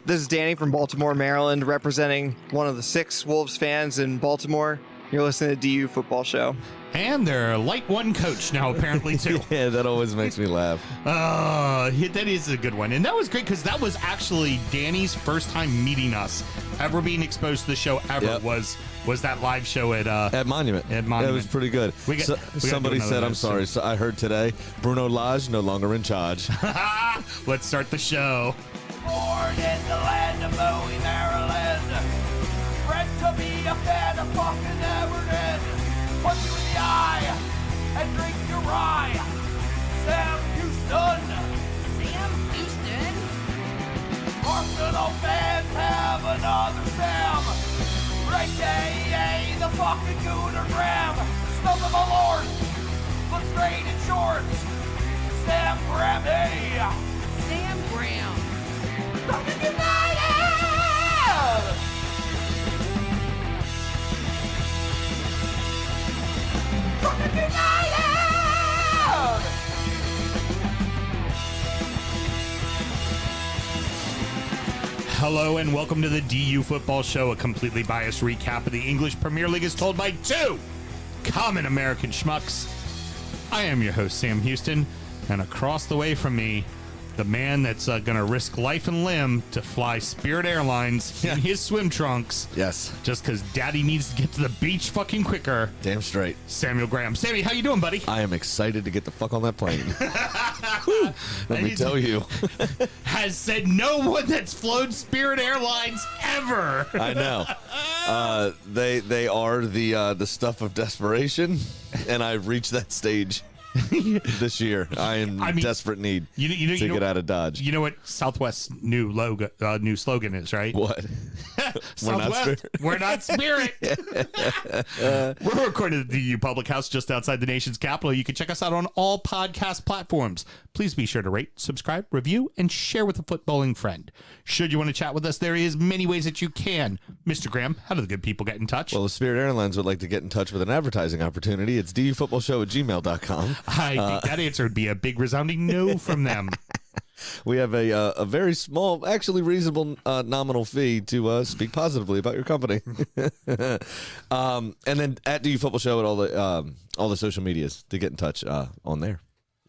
This is Danny from Baltimore, Maryland, representing one of the 6 Wolves fans in Baltimore. You're listening to DU Football Show. And their Light 1 coach now, apparently, too. Yeah, that always makes me laugh. That is a good one. And that was great because that was actually Danny's first time meeting us, ever being exposed to the show ever. Yep. Was that live show at Monument. At Monument. It was pretty good. Somebody said, I'm sorry, so I heard today, Bruno Lage no longer in charge. Let's start the show. Born in the land of Bowie, Maryland. Bred to be a fan of fucking Everton. Punch you in the eye and drink your rye. Sam Houston. Sam Houston? Arsenal fans have another Sam. AKA the fucking Gooner Graham. Stump of a lord. Look straight in shorts. Sam Graham, hey. Sam Graham. Fucking United! Fucking United! Hello and welcome to the DU Football Show, a completely biased recap of the English Premier League as told by 2 common American schmucks. I am your host, Sam Houston, and across the way from me, the man that's going to risk life and limb to fly Spirit Airlines in his swim trunks. Yes. Just because daddy needs to get to the beach fucking quicker. Damn straight. Samuel Graham. Sammy, how you doing, buddy? I am excited to get the fuck on that plane. Let me tell you. Has said no one that's flown Spirit Airlines ever. I know. They are the stuff of desperation, and I've reached that stage. This year, I am in desperate need to get out of Dodge. You know what Southwest's new slogan is, right? What? Southwest, we're not Spirit. We're recorded at the DU Public House just outside the nation's capital. You can check us out on all podcast platforms. Please be sure to rate, subscribe, review, and share with a footballing friend. Should you want to chat with us, there is many ways that you can. Mr. Graham, how do the good people get in touch? Well, if Spirit Airlines would like to get in touch with an advertising opportunity, it's dufootballshow@gmail.com. I think that answer would be a big resounding no from them. We have a very small, actually reasonable nominal fee to speak positively about your company. And then at DU Football Show at all the social medias to get in touch on there.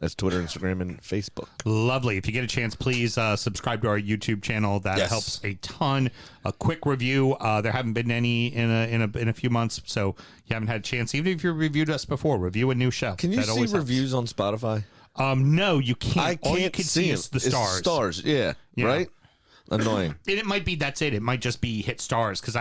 That's Twitter, Instagram, and Facebook. Lovely. If you get a chance, please subscribe to our YouTube channel. That helps a ton. A quick review. There haven't been any in a few months, so you haven't had a chance. Even if you reviewed us before, review a new show. Can you see reviews on Spotify? No, you can't. I can't All you can see is the stars. It's stars, yeah, right? Annoying. And it might be that's it. It might just be hit stars because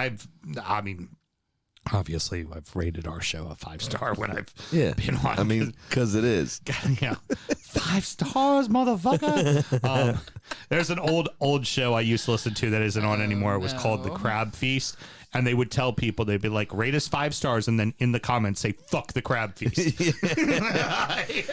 obviously, I've rated our show a 5-star when I've been on. I mean, because it is. 5 stars, motherfucker. There's an old show I used to listen to that isn't on anymore. It was called The Crab Feast. And they would tell people, they'd be like, rate us 5 stars, and then in the comments say, fuck the Crab Feast. Yeah,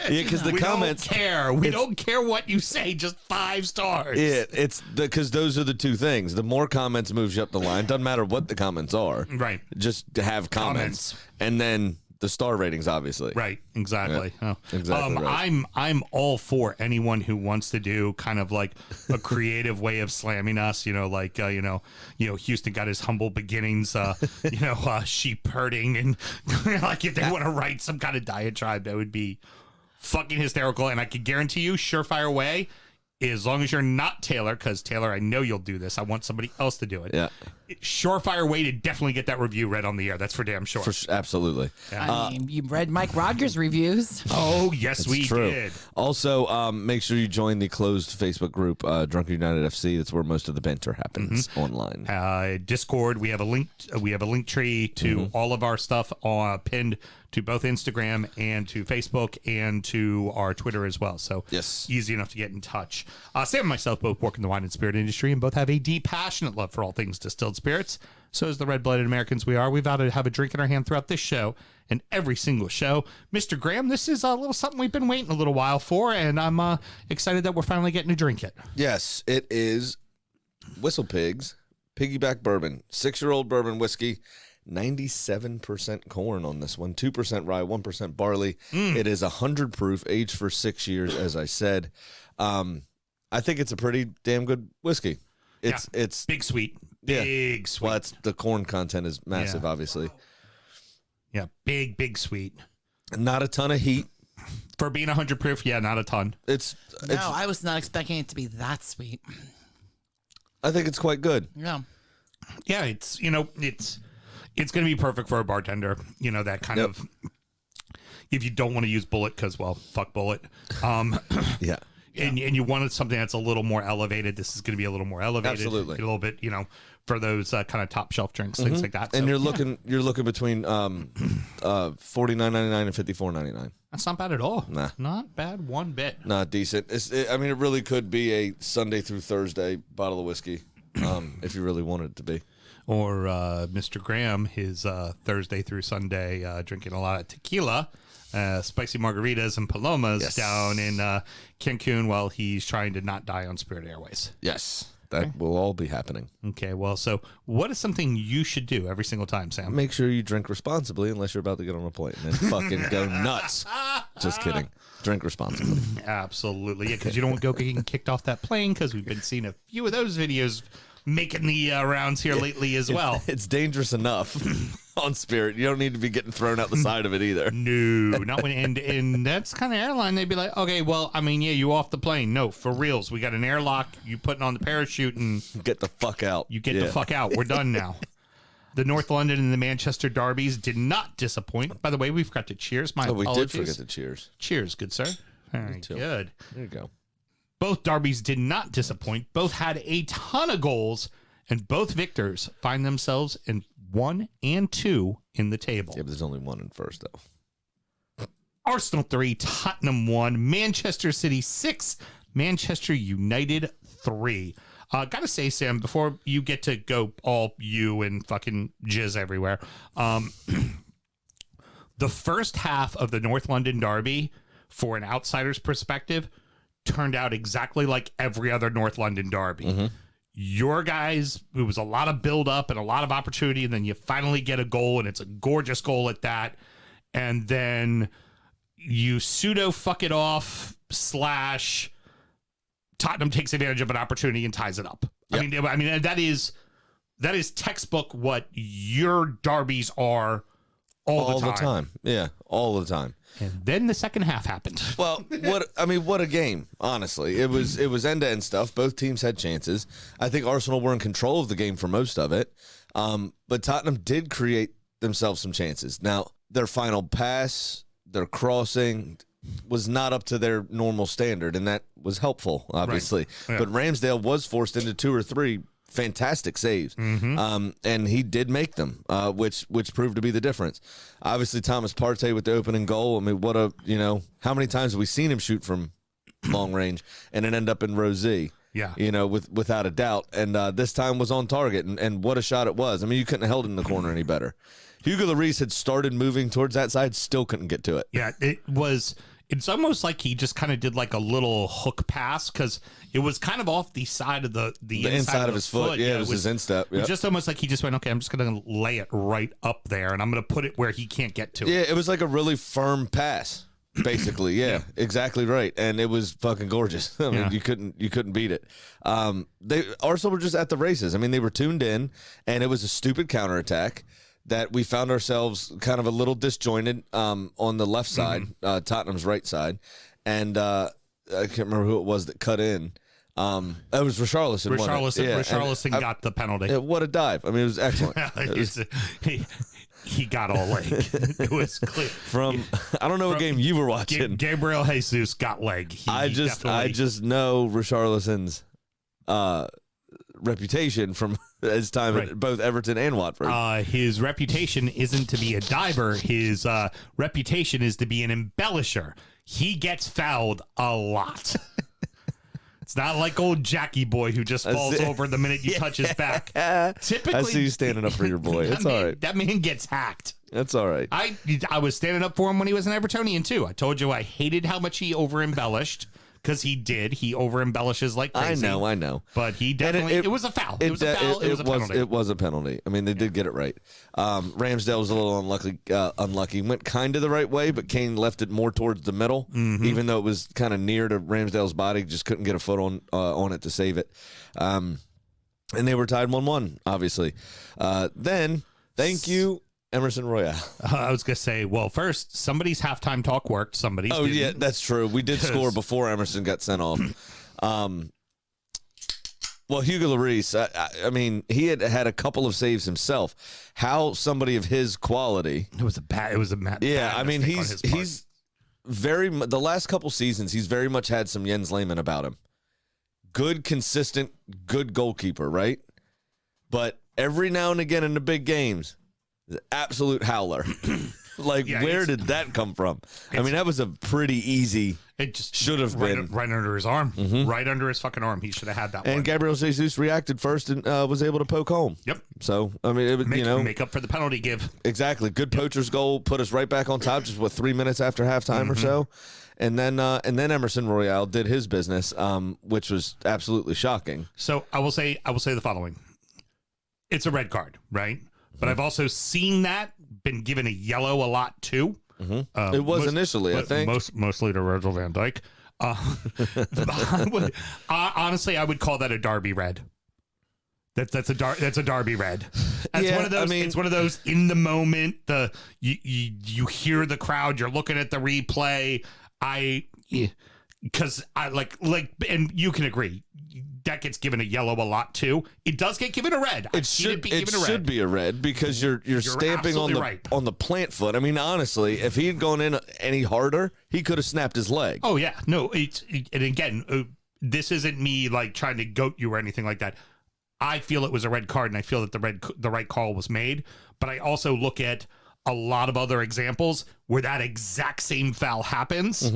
because the comments. We don't care what you say, just 5 stars. Yeah, it's because those are the two things. The more comments moves you up the line. Doesn't matter what the comments are. Right. Just to have comments. And then the star ratings, obviously. Right, exactly. Yeah, exactly right. I'm all for anyone who wants to do kind of like a creative way of slamming us. Houston got his humble beginnings. Sheep herding, and like if they want to write some kind of diatribe, that would be fucking hysterical. And I can guarantee you, surefire way. As long as you're not Taylor, because Taylor, I know you'll do this. I want somebody else to do it. Yeah. Surefire way to definitely get that review read on the air. That's for damn sure. Absolutely. Yeah. I mean, you read Mike Rogers' reviews. Oh, yes, we did. Also, make sure you join the closed Facebook group, Drunken United FC. That's where most of the banter happens online. Discord. We have a link tree to all of our stuff pinned to both Instagram and to Facebook and to our Twitter as well. So easy enough to get in touch. Sam and myself both work in the wine and spirit industry and both have a deep, passionate love for all things distilled spirits. So as the red-blooded Americans we are, we've got to have a drink in our hand throughout this show and every single show. Mr. Graham, this is a little something we've been waiting a little while for, and I'm excited that we're finally getting to drink it. Yes, it is Whistle Pigs Piggyback Bourbon, 6-year-old bourbon whiskey. 97% corn on this one, 2% rye, 1% barley. It is 100 proof, aged for 6 years, as I said. I think it's a pretty damn good whiskey. It's big sweet. Yeah. Big sweet. Well, the corn content is massive, Yeah. obviously. Yeah, big sweet. Not a ton of heat. For being 100 proof, yeah, not a ton. It's I was not expecting it to be that sweet. I think it's quite good. Yeah. Yeah, it's going to be perfect for a bartender. You know, that kind of, if you don't want to use Bullet, because, well, fuck Bullet. Yeah. And you wanted something that's a little more elevated. This is going to be a little more elevated. Absolutely. A little bit, for those kind of top shelf drinks, things like that. And So, you're looking between $49.99 and $54.99. that's not bad at all. Nah. Not bad one bit. Not decent. It really could be a Sunday through Thursday bottle of whiskey, if you really wanted it to be. Or Mr. Graham, his Thursday through Sunday, drinking a lot of tequila, spicy margaritas and palomas down in Cancun while he's trying to not die on Spirit Airways. Yes. That will all be happening. Okay, well, so what is something you should do every single time, Sam? Make sure you drink responsibly unless you're about to get on a plane and then fucking go nuts. Just kidding. Drink responsibly. Absolutely, yeah, because you don't want to go getting kicked off that plane, because we've been seeing a few of those videos making the rounds here lately as well. It's dangerous enough on Spirit. You don't need to be getting thrown out the side of it either. No, not when and that's kind of airline. They'd be like, okay, well, I mean, yeah, you off the plane. No, for reals. We got an airlock. You putting on the parachute and Get the fuck out. you get the fuck out. We're done now. The North London and the Manchester derbies did not disappoint. By the way, we forgot to cheers. My Oh, we apologies. did forget the cheers. Cheers, good sir. Very too. good. There you go. Both derbies did not disappoint. Both had a ton of goals, and both victors find themselves in 1 and 2 in the table. Yeah, but there's only one in first, though. Arsenal 3, Tottenham 1, Manchester City 6, Manchester United 3. Gotta say, Sam, before you get to go all you and fucking jizz everywhere, the first half of the North London derby, for an outsider's perspective, turned out exactly like every other North London derby. Mm-hmm. Your guys, it was a lot of build up and a lot of opportunity, and then you finally get a goal, and it's a gorgeous goal at that. And then you pseudo fuck it off / Tottenham takes advantage of an opportunity and ties it up. Yep. I mean that is textbook what your derbies are all the time. Yeah, all the time. And then the second half happened. Well, what a game, honestly. It was end-to-end stuff. Both teams had chances. I think Arsenal were in control of the game for most of it. But Tottenham did create themselves some chances. Now, their final pass, their crossing was not up to their normal standard, and that was helpful, obviously. Right. Yeah. But Ramsdale was forced into 2 or 3 fantastic saves, and he did make them, which proved to be the difference. Obviously, Thomas Partey with the opening goal. I mean, how many times have we seen him shoot from long range and then end up in row Z? Yeah. Without a doubt. And this time was on target, and what a shot it was. I mean, you couldn't have held it in the corner any better. Hugo Lloris had started moving towards that side, still couldn't get to it. Yeah, it's almost like he just kind of did like a little hook pass, because it was kind of off the side of the inside of his foot. Yeah, it was his instep. It was just almost like he just went, okay, I'm just going to lay it right up there, and I'm going to put it where he can't get to it. Yeah, it was like a really firm pass, basically. Yeah, exactly right. And it was fucking gorgeous. I mean, you couldn't beat it. Arsenal were just at the races. I mean, they were tuned in, and it was a stupid counterattack that we found ourselves kind of a little disjointed on the left side, Tottenham's right side. And I can't remember who it was that cut in. It was Richarlison. Richarlison got the penalty. What a dive. I mean, it was excellent. He got all leg. It was clear. I don't know what game you were watching. Gabriel Jesus got leg. I just know Richarlison's reputation from his time at both Everton and Watford. His reputation isn't to be a diver. His reputation is to be an embellisher. He gets fouled a lot. It's not like old Jackie boy who just falls over the minute you touch his back. Typically, I see you standing up for your boy. It's all right. That man gets hacked. That's all right. I was standing up for him when he was an Evertonian too. I told you I hated how much he over embellished. Because he did. He over embellishes like crazy. I know. But he definitely, it was a foul. It was a foul. It was a penalty. It was a penalty. I mean, they did get it right. Ramsdale was a little unlucky. Went kind of the right way, but Kane left it more towards the middle, even though it was kind of near to Ramsdale's body. Just couldn't get a foot on it to save it. And they were tied 1-1, obviously. Then, thank you, Emerson Royale. I was going to say, well, first, somebody's halftime talk worked. Somebody's didn't. Yeah, that's true. We did score before Emerson got sent off. Well, Hugo Lloris, I mean, he had a couple of saves himself. How somebody of his quality... It was a bad Yeah, I mean, he's very... The last couple seasons, he's very much had some Jens Lehmann about him. Good, consistent, good goalkeeper, right? But every now and again in the big games, the absolute howler. Where did that come from? I mean, that was a pretty easy... It just should have been right under his arm, right under his fucking arm. He should have had that. And one. Gabriel Jesus reacted first and was able to poke home. Yep. So I mean, it would make up for the penalty give. Exactly. Good poacher's goal put us right back on top. Just 3 minutes after halftime or so, and then Emerson Royale did his business, which was absolutely shocking. So I will say the following: it's a red card, right? But I've also seen that been given a yellow a lot too. It was initially, I think. Mostly to Virgil van Dijk. Honestly, I would call that a Derby red. That's a Derby red. That's one of those. It's one of those in the moment. You hear the crowd. You're looking at the replay. Because I like, and you can agree that gets given a yellow a lot too. It does get given a red. It should be a red because you're stamping on the plant foot. I mean, honestly, if he had gone in any harder, he could have snapped his leg. Oh yeah, no. And again, this isn't me like trying to goat you or anything like that. I feel it was a red card, and I feel that the right call was made. But I also look at a lot of other examples where that exact same foul happens.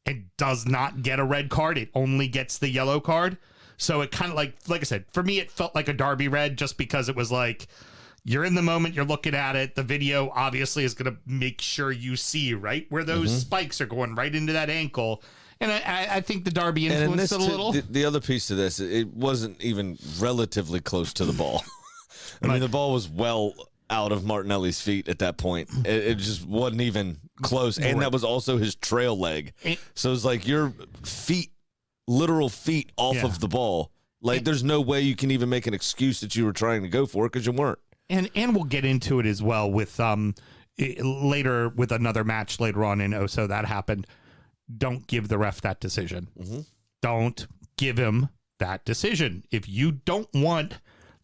It does not get a red card. It only gets the yellow card. So it kind of like I said, for me, it felt like a Derby red just because it was like, you're in the moment, you're looking at it. The video obviously is going to make sure you see right where those spikes are going right into that ankle. And I think the Derby influenced it a little. The other piece to this, it wasn't even relatively close to the ball. I mean, the ball was well out of Martinelli's feet at that point. It just wasn't even close. And that was also his trail leg. So it's like your feet, literal feet off of the ball. Like there's no way you can even make an excuse that you were trying to go for it because you weren't. And we'll get into it as well with later with another match later on in So That Happened. Don't give the ref that decision. Don't give him that decision. If you don't want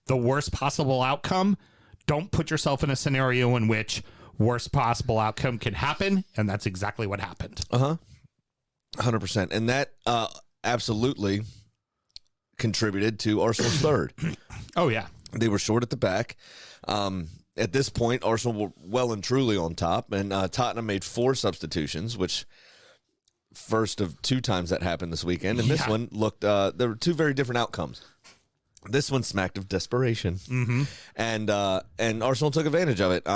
the worst possible outcome, don't put yourself in a scenario in which worst possible outcome can happen, and that's exactly what happened. 100%. And that absolutely contributed to Arsenal's third. Oh, yeah. They were short at the back. At this point, Arsenal were well and truly on top, and Tottenham made 4 substitutions, which first of 2 times that happened this weekend. And this one looked, there were 2 very different outcomes. This one smacked of desperation, and Arsenal took advantage of it.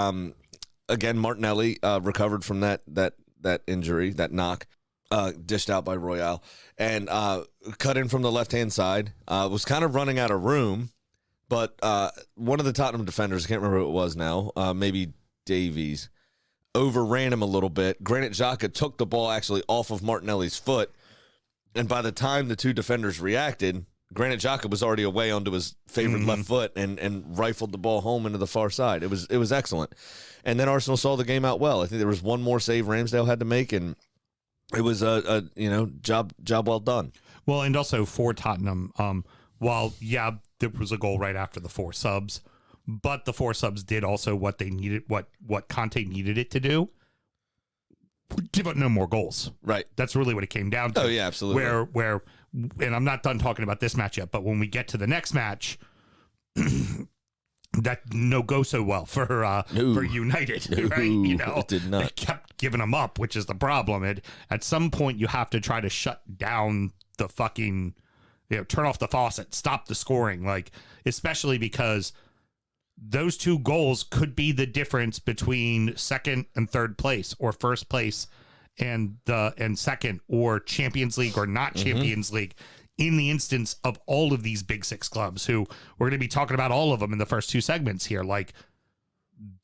Again, Martinelli recovered from that injury, that knock, dished out by Royale, and cut in from the left-hand side. Was kind of running out of room, but one of the Tottenham defenders, I can't remember who it was now, maybe Davies, overran him a little bit. Granit Xhaka took the ball actually off of Martinelli's foot, and by the time the 2 defenders reacted, Granit Xhaka was already away onto his favorite left foot and rifled the ball home into the far side. It was excellent. And then Arsenal saw the game out well. I think there was one more save Ramsdale had to make, and it was a job well done. Well, and also for Tottenham, while there was a goal right after the 4 subs, but the 4 subs did also what they needed, what Conte needed it to do. Give up no more goals. Right. That's really what it came down to. Oh yeah, absolutely. Where and I'm not done talking about this match yet, but when we get to the next match, that no go so well for United, right? It did not. They kept giving them up, which is the problem. At some point, you have to try to shut down the fucking, turn off the faucet, stop the scoring, like especially because those 2 goals could be the difference between second and third place, or first place and second, or Champions League or not Champions League, in the instance of all of these big 6 clubs, who we're going to be talking about all of them in the first 2 segments here. Like,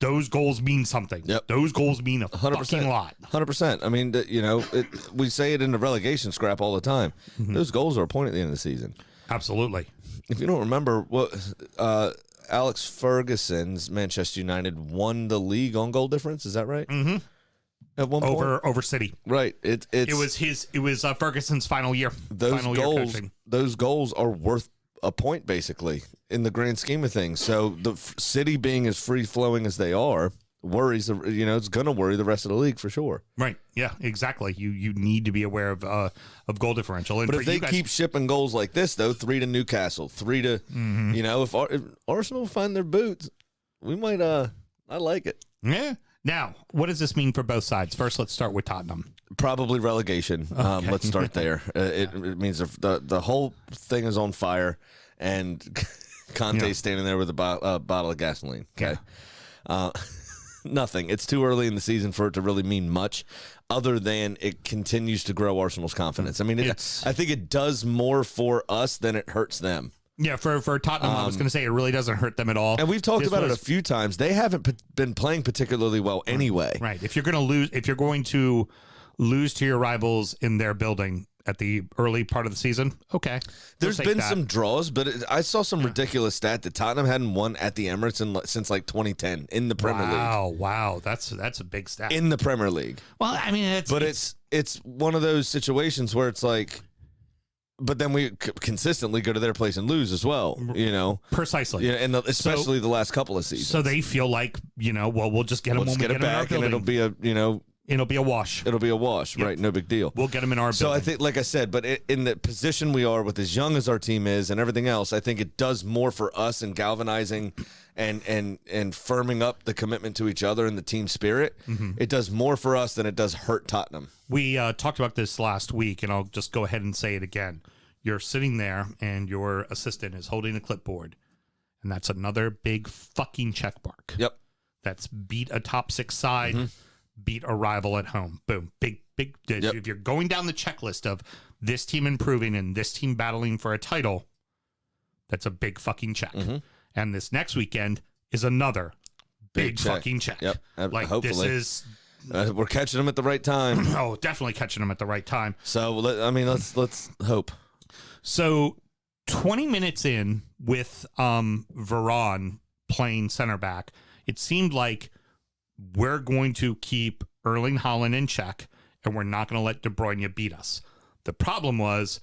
those goals mean something. Yep. Those goals mean a 100%, fucking lot. 100%. I mean, we say it in the relegation scrap all the time. Those goals are a point at the end of the season. Absolutely. if you don't remember, what Alex Ferguson's Manchester United won the league on goal difference. Is that right? Mm-hmm. At one point, over City. Right. It was Ferguson's final year. Those goals are worth a point basically in the grand scheme of things. So the City being as free flowing as they are worries, it's going to worry the rest of the league for sure. Right. Yeah, exactly. You need to be aware of goal differential. And but if they keep shipping goals like this, though, 3 to Newcastle, 3 to, if Arsenal find their boots, we might, I like it. Yeah. Now, what does this mean for both sides? First, let's start with Tottenham. Probably relegation. Okay. Let's start there. It means the whole thing is on fire, and Conte's standing there with a bottle of gasoline. Okay. Yeah. Nothing. It's too early in the season for it to really mean much, other than it continues to grow Arsenal's confidence. I mean, I think it does more for us than it hurts them. Yeah, for Tottenham, I was going to say it really doesn't hurt them at all. And we've talked about it a few times. They haven't been playing particularly well anyway. Right. If you're going to lose to your rivals in their building at the early part of the season, okay. There's been some draws, but I saw some ridiculous stat that Tottenham hadn't won at the Emirates since like 2010 in the Premier League. Wow, that's a big stat in the Premier League. Well, I mean, it's one of those situations where it's like. But then we consistently go to their place and lose as well, Precisely. Yeah, and especially the last couple of seasons. So they feel like, we'll just get them when we get it back, and it'll be a wash. It'll be a wash, right? No big deal. We'll get them in our building. So I think, like I said, but in the position we are with as young as our team is and everything else, I think it does more for us in galvanizing and firming up the commitment to each other and the team spirit. Mm-hmm. It does more for us than it does hurt Tottenham. We talked about this last week, and I'll just go ahead and say it again. You're sitting there, and your assistant is holding a clipboard, and that's another big fucking check mark. Yep. That's beat a top 6 side, beat a rival at home. Boom. Big. Yep. If you're going down the checklist of this team improving and this team battling for a title, that's a big fucking check. Mm-hmm. And this next weekend is another big fucking check. Yep. Hopefully. This is... we're catching them at the right time. Oh, definitely catching them at the right time. So, let's hope. So 20 minutes in with Varane playing center back, it seemed like we're going to keep Erling Haaland in check and we're not going to let De Bruyne beat us. The problem was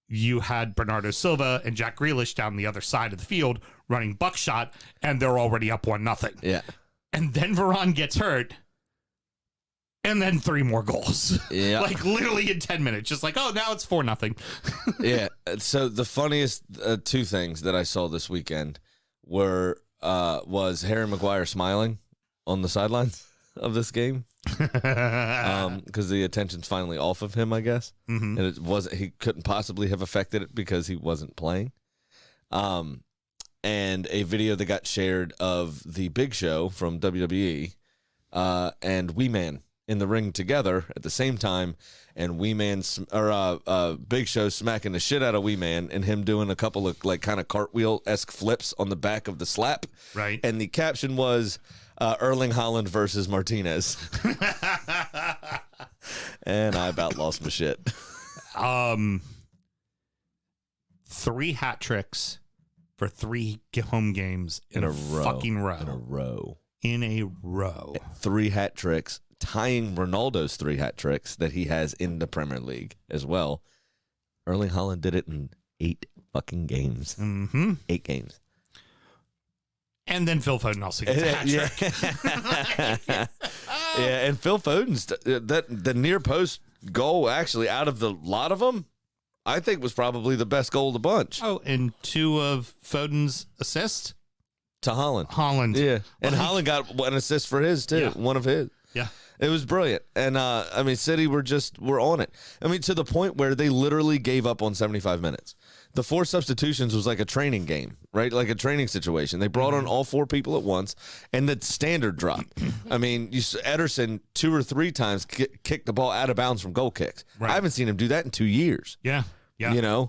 you had Bernardo Silva and Jack Grealish down the other side of the field running buckshot, and they're already up 1-0. Yeah. And then Varane gets hurt. And then 3 more goals. Yeah. Like literally in 10 minutes. Just like, oh, now it's 4-0. Yeah. So the funniest 2 things that I saw this weekend was Harry Maguire smiling on the sidelines of this game. Because the attention's finally off of him, I guess. Mm-hmm. And he couldn't possibly have affected it because he wasn't playing. And a video that got shared of the Big Show from WWE and Wee Man in the ring together at the same time, and Big Show smacking the shit out of Wee Man and him doing a couple of like kind of cartwheel-esque flips on the back of the slap. Right. And the caption was Erling Haaland versus Martinez. And I about lost my shit. 3 hat tricks for 3 home games in a fucking row. In a row. 3 hat tricks, tying Ronaldo's 3 hat tricks that he has in the Premier League as well. Erling Haaland did it in 8 fucking games. Mm-hmm. 8 games. And then Phil Foden also gets a hat trick. Yeah, and Phil Foden's the near post goal, actually, out of the lot of them, I think was probably the best goal of the bunch. Oh, and 2 of Foden's assists? To Haaland. Yeah. And Haaland got an assist for his, too. Yeah. One of his. Yeah. It was brilliant. And, City were on it. To the point where they literally gave up on 75 minutes. The 4 substitutions was like a training game, right? Like a training situation. They brought on all 4 people at once, and the standard dropped. Ederson 2 or 3 times kicked the ball out of bounds from goal kicks. Right. I haven't seen him do that in 2 years. Yeah. Yeah.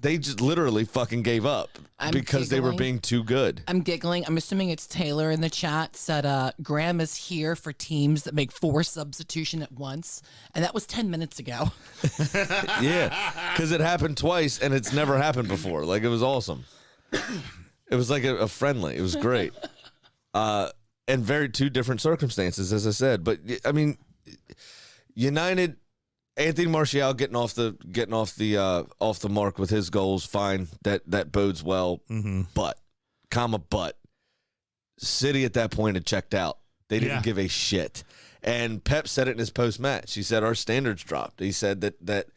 They just literally fucking gave up because they were being too good. I'm giggling. I'm assuming it's Taylor in the chat said, Graham is here for teams that make 4 substitution at once. And that was 10 minutes ago. Yeah, because it happened twice and it's never happened before. Like, it was awesome. It was like a friendly. It was great. And very two different circumstances, as I said. But, I mean, United... Anthony Martial getting off the mark with his goals, fine. That bodes well. Mm-hmm. But City at that point had checked out. They didn't give a shit. And Pep said it in his post match. He said our standards dropped. He said that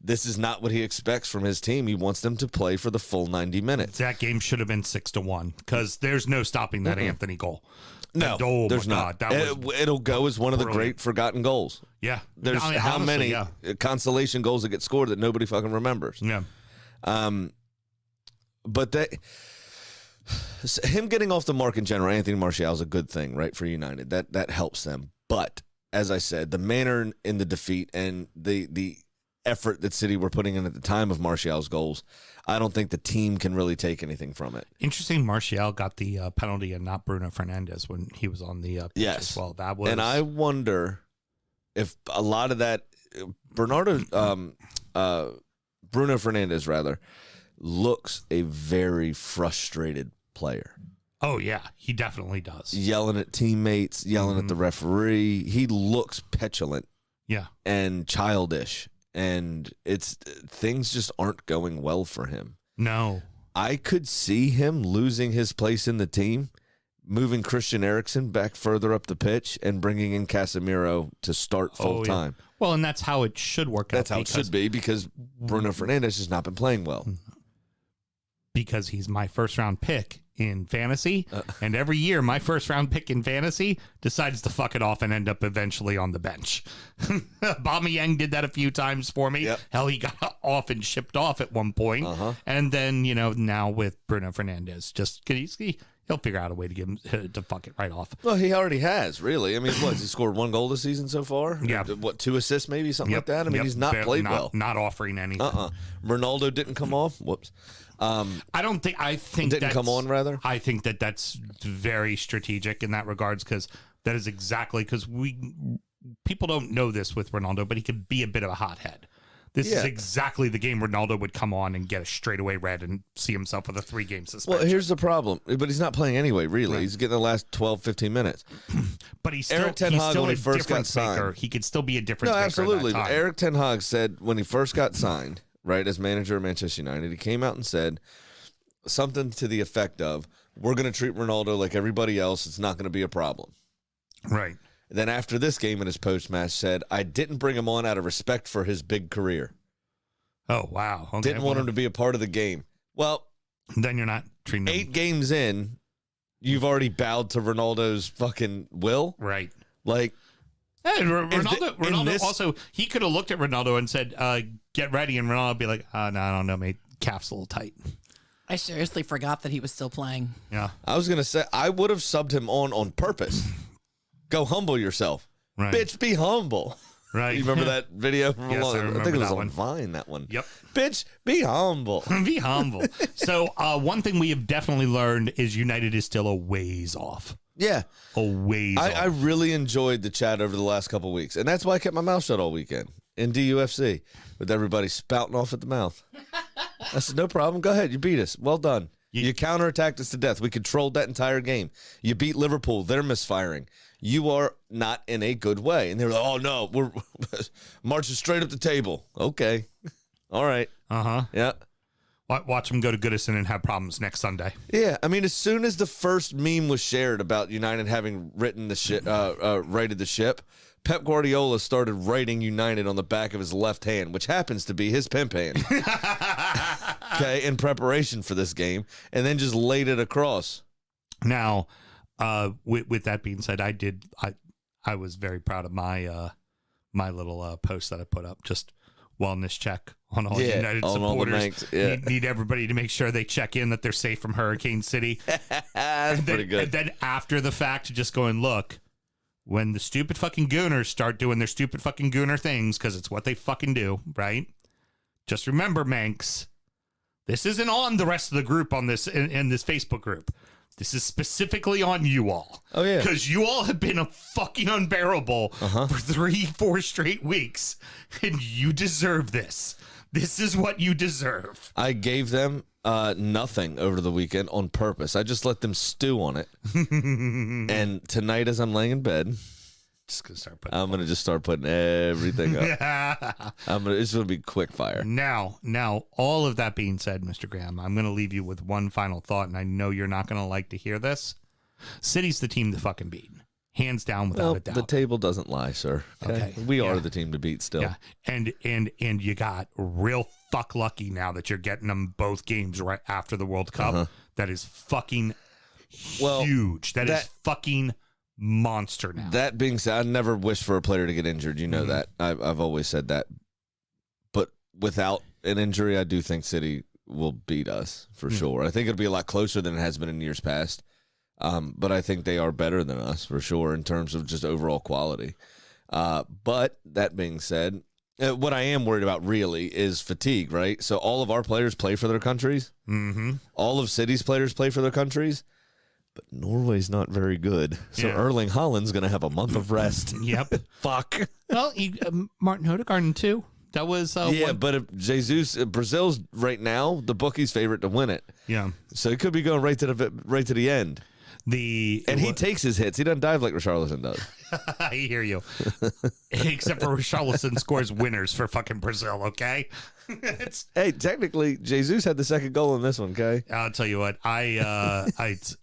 this is not what he expects from his team. He wants them to play for the full 90 minutes. That game should have been 6-1 because there's no stopping that Anthony goal. No, there's not. It'll go as one of the great forgotten goals. Yeah. There's how many consolation goals that get scored that nobody fucking remembers. Yeah. But him getting off the mark in general, Anthony Martial is a good thing, right, for United. That helps them. But as I said, the manner in the defeat and the effort that City were putting in at the time of Martial's goals, I don't think the team can really take anything from it. Interesting, Martial got the penalty and not Bruno Fernandes when he was on the pitch as well. That was, and I wonder if a lot of that Bruno Fernandes rather looks a very frustrated player. Oh yeah, he definitely does. Yelling at teammates, yelling at the referee. He looks petulant. Yeah, and childish. And things just aren't going well for him. No. I could see him losing his place in the team, moving Christian Eriksen back further up the pitch, and bringing in Casemiro to start full time. Well, and that's how it should work out. That's how it should be because Bruno Fernandes has not been playing well. Because he's my first-round pick in fantasy, and every year my first-round pick in fantasy decides to fuck it off and end up eventually on the bench. Aubameyang did that a few times for me. Yep. Hell, he got off and shipped off at one point. And then, now with Bruno Fernandes, just he'll figure out a way to get him to fuck it right off. Well, he already has, really. I mean, he scored 1 goal this season so far? Yeah. 2 assists maybe, something like that? I mean, he's not played well. Not offering anything. Ronaldo didn't come off. Whoops. I think didn't come on, rather. I think that's very strategic in that regards because that is exactly because people don't know this with Ronaldo, but he can be a bit of a hothead. This is exactly the game Ronaldo would come on and get a straightaway red and see himself with a 3-game suspension. Well, here's the problem. But he's not playing anyway, really. Right. He's getting the last 12, 15 minutes. But he's still, Eric Ten Hag, when he first got signed. He could still be a difference maker. No, absolutely. At that time. Eric Ten Hag said when he first got signed, right, as manager of Manchester United, he came out and said something to the effect of, we're going to treat Ronaldo like everybody else. It's not going to be a problem. Right. Then after this game in his post-match said, I didn't bring him on out of respect for his big career. Oh, wow. Okay. Didn't want him to be a part of the game. Well, then you're not treating him. 8 games in, you've already bowed to Ronaldo's fucking will. Right. Like, hey, Ronaldo also, he could have looked at Ronaldo and said, get ready. And Ronaldo would be like, no, I don't know, mate. Calf's a little tight. I seriously forgot that he was still playing. Yeah. I was going to say, I would have subbed him on purpose. Go humble yourself. Right. Bitch, be humble. Right. You remember that video from yes, I think it was on Vine, that one. Yep. Bitch, be humble. Be humble. So one thing we have definitely learned is United is still a ways off. Yeah. A ways off. I really enjoyed the chat over the last couple of weeks, and that's why I kept my mouth shut all weekend in DUFC with everybody spouting off at the mouth. I said, no problem. Go ahead. You beat us. Well done. You counterattacked us to death. We controlled that entire game. You beat Liverpool. They're misfiring. You are not in a good way. And they were like, oh, no, we're marching straight up the table. Okay. All right. Uh-huh. Yeah. Watch them go to Goodison and have problems next Sunday. Yeah. I mean, as soon as the first meme was shared about United having righted the ship, Pep Guardiola started writing United on the back of his left hand, which happens to be his pimp hand. Okay, in preparation for this game, and then just laid it across. Now, with that being said, I was very proud of my my little post that I put up. Just wellness check on all United supporters. Need everybody to make sure they check in that they're safe from Hurricane City. That's pretty good. And then after the fact, just going, look, when the stupid fucking Gooners start doing their stupid fucking Gooner things, because it's what they fucking do, right? Just remember, Manx, This isn't on the rest of the group on this in this Facebook group. This is specifically on you all. Oh, yeah. Because you all have been a fucking unbearable for 3-4 straight weeks, and you deserve this. This is what you deserve. I gave them nothing over the weekend on purpose. I just let them stew on it. And tonight, as I'm laying in bed, I'm gonna just start putting everything up. It's gonna be quick fire. Now, all of that being said, Mr. Graham, I'm gonna leave you with one final thought, and I know you're not gonna like to hear this. City's the team to fucking beat, hands down, without a doubt. The table doesn't lie, sir. Okay, we are the team to beat still. Yeah, and you got real fuck lucky now that you're getting them both games right after the World Cup. That is fucking huge. That is fucking monster now. That being said, I never wish for a player to get injured. You know that. I've always said that. But without an injury, I do think City will beat us for sure. I think it'll be a lot closer than it has been in years past. But I think they are better than us for sure in terms of just overall quality. But that being said, what I am worried about really is fatigue, right? So all of our players play for their countries. All of City's players play for their countries. But Norway's not very good. So Erling Haaland's going to have a month of rest. Yep. Fuck. Well, Martin Odegaard too. That was but if Jesus, Brazil's right now the bookie's favorite to win it. Yeah. So it could be going right to the end. He takes his hits. He doesn't dive like Richarlison does. I hear you. Except for Richarlison scores winners for fucking Brazil, okay? Hey, technically, Jesus had the second goal in this one, okay? I'll tell you what, it's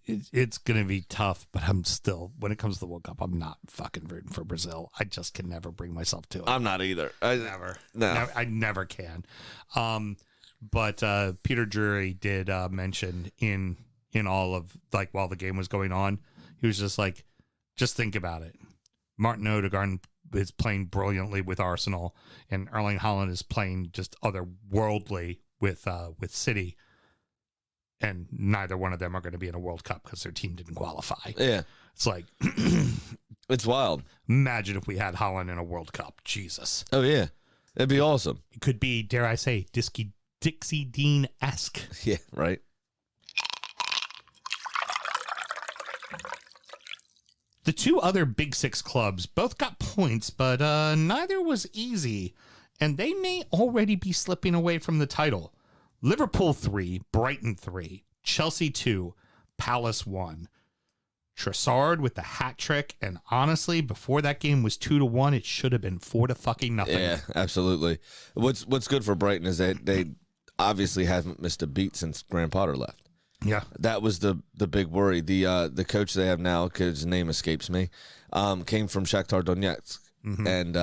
going to be tough, but I'm still, when it comes to the World Cup, I'm not fucking rooting for Brazil. I just can never bring myself to it. I'm not either. Never. No. I never can. But Peter Drury did mention in all of, like, while the game was going on, he was just like, just think about it. Martin Odegaard is playing brilliantly with Arsenal, and Erling Haaland is playing just otherworldly with City, and neither one of them are going to be in a World Cup because their team didn't qualify. Yeah. It's like, it's wild. Imagine if we had Haaland in a World Cup. Jesus. Oh, yeah. It'd be awesome. It could be, dare I say, Dixie Dean-esque. Yeah, right. The two other Big Six clubs both got points, but neither was easy, and they may already be slipping away from the title. Liverpool 3, Brighton 3, Chelsea 2, Palace 1. Trossard with the hat trick, and honestly, before that game was 2-1, it should have been 4-0. Yeah, absolutely. What's good for Brighton is that they obviously haven't missed a beat since Graham Potter left. Yeah, that was the big worry. The coach they have now, his name escapes me, came from Shakhtar Donetsk, and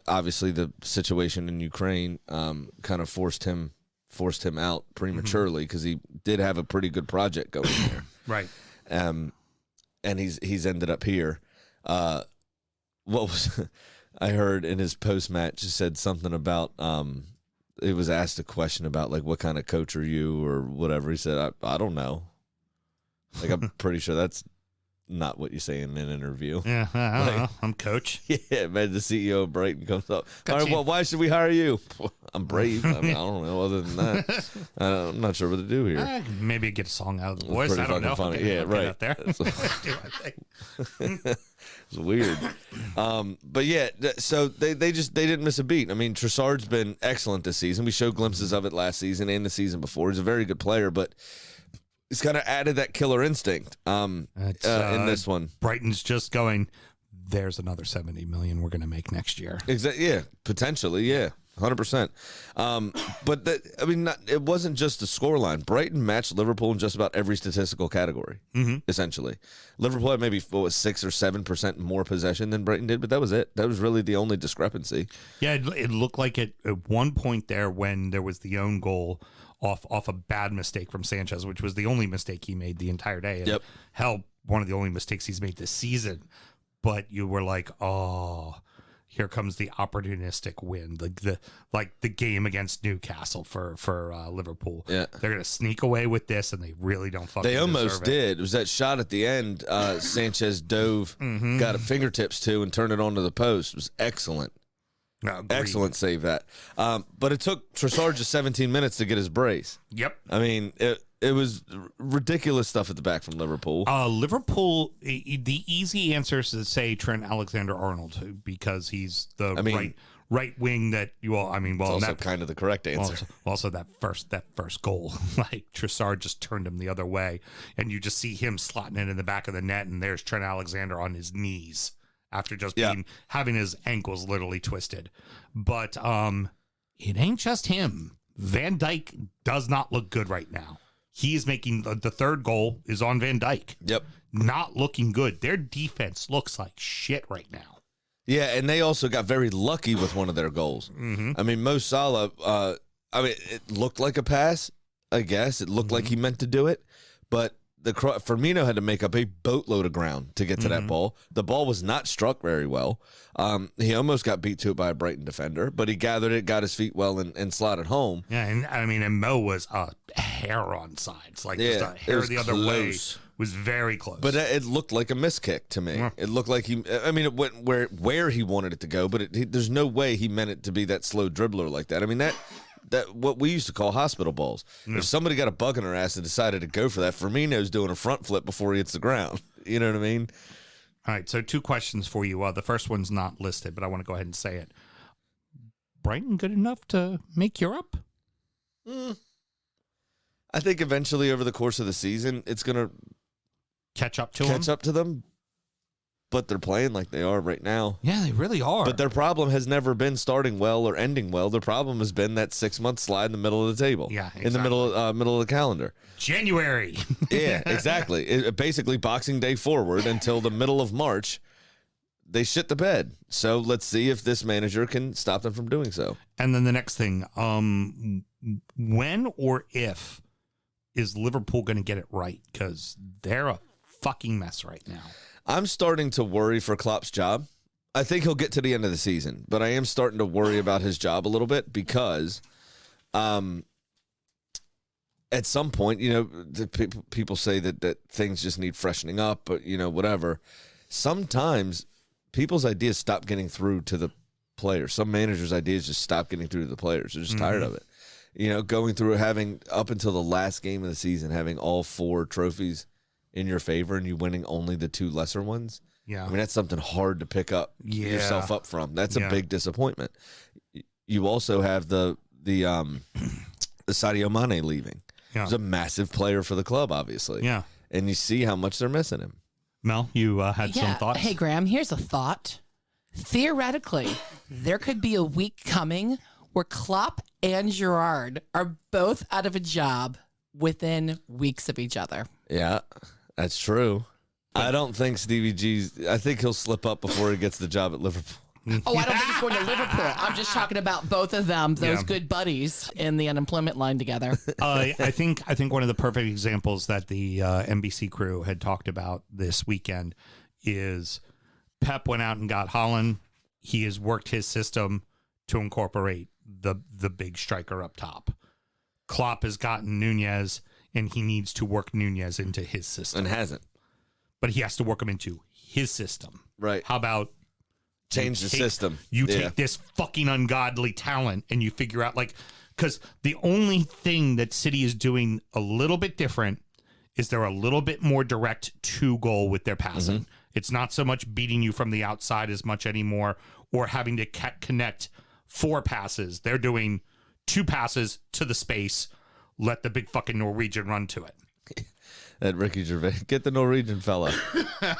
obviously the situation in Ukraine kind of forced him out prematurely because he did have a pretty good project going there, right? And he's ended up here. What was I heard in his post match? He said something about it was asked a question about, like, what kind of coach are you or whatever. He said, I don't know. Like, I'm pretty sure that's not what you say in an interview. Yeah, I don't know. I'm coach. Yeah, man, the CEO of Brighton comes up. All right, well, why should we hire you? I'm brave. I don't know. Other than that, I'm not sure what to do here. Maybe get a song out of the voice. I don't know. Funny. Okay, yeah, right. Out there. It's weird. But yeah, so they didn't miss a beat. I mean, Trossard's been excellent this season. We showed glimpses of it last season and the season before. He's a very good player, but he's kind of added that killer instinct in this one. Brighton's just going, there's another 70 million we're going to make next year. Exactly. Yeah, potentially. Yeah. 100%. But it wasn't just the scoreline. Brighton matched Liverpool in just about every statistical category, essentially. Liverpool had maybe 6 or 7% more possession than Brighton did, but that was it. That was really the only discrepancy. Yeah, it looked like it at one point there when there was the own goal off a bad mistake from Sanchez, which was the only mistake he made the entire day. And hell, one of the only mistakes he's made this season. But you were like, oh, here comes the opportunistic win, the game against Newcastle for Liverpool. Yeah, they're gonna sneak away with this, and they really don't fucking. They almost did. It was that shot at the end. Sanchez dove, got a fingertips to, and turned it onto the post. It was excellent. Excellent save that. But it took Trossard just 17 minutes to get his brace. Yep. I mean, it was ridiculous stuff at the back from Liverpool. Liverpool, the easy answer is to say Trent Alexander-Arnold because he's the right wing that you all. I mean, well, it's also kind of the correct answer. Also, that first goal, like Trossard just turned him the other way, and you just see him slotting it in the back of the net, and there's Trent Alexander on his knees after just having his ankles literally twisted. But it ain't just him. Van Dijk does not look good right now. He is making the third goal is on Van Dijk. Yep. Not looking good. Their defense looks like shit right now. Yeah, and they also got very lucky with one of their goals. Mm-hmm. I mean, Mo Salah, it looked like a pass, I guess. It looked like he meant to do it, but Firmino had to make up a boatload of ground to get to that ball. The ball was not struck very well. He almost got beat to it by a Brighton defender, but he gathered it, got his feet well, and slotted home. Yeah, and Mo was a hair on sides. Like, just a hair the other way was very close. But it looked like a miss kick to me. Yeah. It looked like it went where he wanted it to go, but there's no way he meant it to be that slow dribbler like that. I mean, that what we used to call hospital balls. Yeah. If somebody got a bug in their ass and decided to go for that, Firmino's doing a front flip before he hits the ground. You know what I mean? All right, so 2 questions for you. The first one's not listed, but I want to go ahead and say it. Brighton good enough to make Europe? I think eventually over the course of the season, it's going to catch up to them. But they're playing like they are right now. Yeah, they really are. But their problem has never been starting well or ending well. Their problem has been that 6-month slide in the middle of the table. Yeah, exactly. In the middle of the calendar. January. Yeah, exactly. Basically Boxing Day forward until the middle of March, they shit the bed. So let's see if this manager can stop them from doing so. And then the next thing, when or if is Liverpool going to get it right? Because they're a fucking mess right now. I'm starting to worry for Klopp's job. I think he'll get to the end of the season, but I am starting to worry about his job a little bit because at some point, people say that things just need freshening up, but, whatever. Sometimes people's ideas stop getting through to the players. Some managers' ideas just stop getting through to the players. They're just tired of it. Going through having up until the last game of the season, having all 4 trophies in your favor and you winning only the 2 lesser ones. Yeah. I mean, that's something hard to pick up yourself up from. That's a big disappointment. You also have the Sadio Mane leaving. Yeah. He's a massive player for the club, obviously. Yeah. And you see how much they're missing him. Mel, you had some thoughts? Hey, Graham, here's a thought. Theoretically, there could be a week coming where Klopp and Gerrard are both out of a job within weeks of each other. Yeah. That's true. I don't think Stevie G's... I think he'll slip up before he gets the job at Liverpool. Oh, I don't think he's going to Liverpool. I'm just talking about both of them, those good buddies in the unemployment line together. I think one of the perfect examples that the NBC crew had talked about this weekend is Pep went out and got Haaland. He has worked his system to incorporate the big striker up top. Klopp has gotten Nunez, and he needs to work Nunez into his system. And hasn't. But he has to work him into his system. Right. How about change the system? You take this fucking ungodly talent and you figure out, because the only thing that City is doing a little bit different is they're a little bit more direct to goal with their passing. Mm-hmm. It's not so much beating you from the outside as much anymore or having to connect 4 passes. They're doing 2 passes to the space. Let the big fucking Norwegian run to it. That Ricky Gervais. Get the Norwegian fella.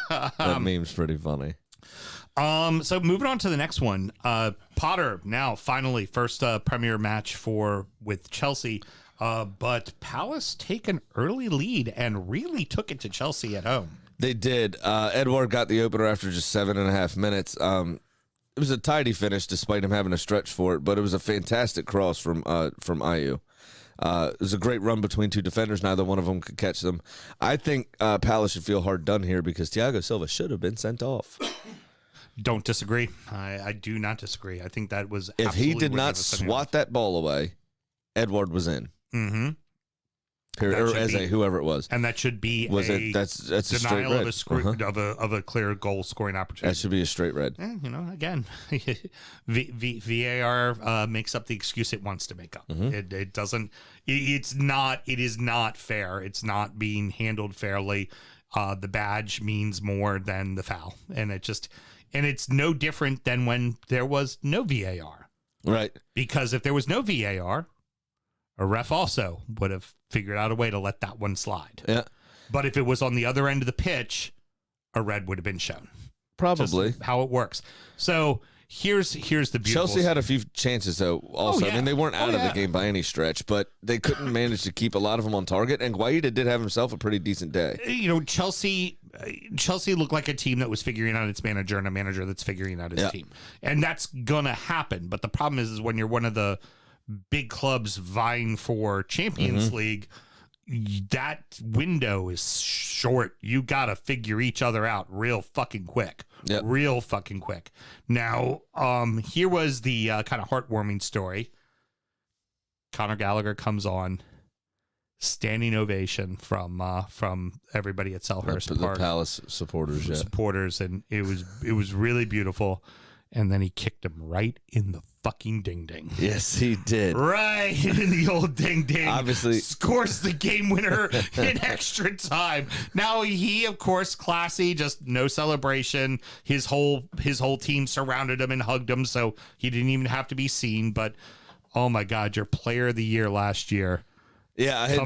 That meme's pretty funny. So moving on to the next one. Potter now finally first Premier match with Chelsea. But Palace take an early lead and really took it to Chelsea at home. They did. Edouard got the opener after just 7.5 minutes. It was a tidy finish despite him having a stretch for it, but it was a fantastic cross from Ayew. It was a great run between 2 defenders. Neither one of them could catch them. I think Palace should feel hard done here because Thiago Silva should have been sent off. Don't disagree. I do not disagree. I think that was if he did not swat that ball away, Edouard was in. Mm-hmm. Period. Or as a whoever it was. And that should be that's a straight denial red. of a clear goal scoring opportunity. That should be a straight red. Again, VAR makes up the excuse it wants to make up. It doesn't. It is not fair. It's not being handled fairly. The badge means more than the foul, and it's no different than when there was no VAR. Right. Because if there was no VAR, a ref also would have figured out a way to let that one slide. Yeah. But if it was on the other end of the pitch, a red would have been shown. Probably. Just how it works. So here's the beautiful. Chelsea had a few chances, though, also. Oh, yeah. I mean, they weren't out of the game by any stretch, but they couldn't manage to keep a lot of them on target, and Guaita did have himself a pretty decent day. Chelsea looked like a team that was figuring out its manager and a manager that's figuring out his team. And that's going to happen. But the problem is when you're one of the big clubs vying for Champions League, that window is short. You got to figure each other out real fucking quick. Yep. Real fucking quick. Now, here was the kind of heartwarming story. Conor Gallagher comes on, standing ovation from everybody at Selhurst Park. The Palace supporters, and it was really beautiful. And then he kicked him right in the fucking ding-ding. Yes, he did. Right in the old ding-ding. Obviously. Scores the game winner in extra time. Now he, of course, classy, just no celebration. His whole team surrounded him and hugged him, so he didn't even have to be seen. But, oh my God, your player of the year last year. Yeah, I had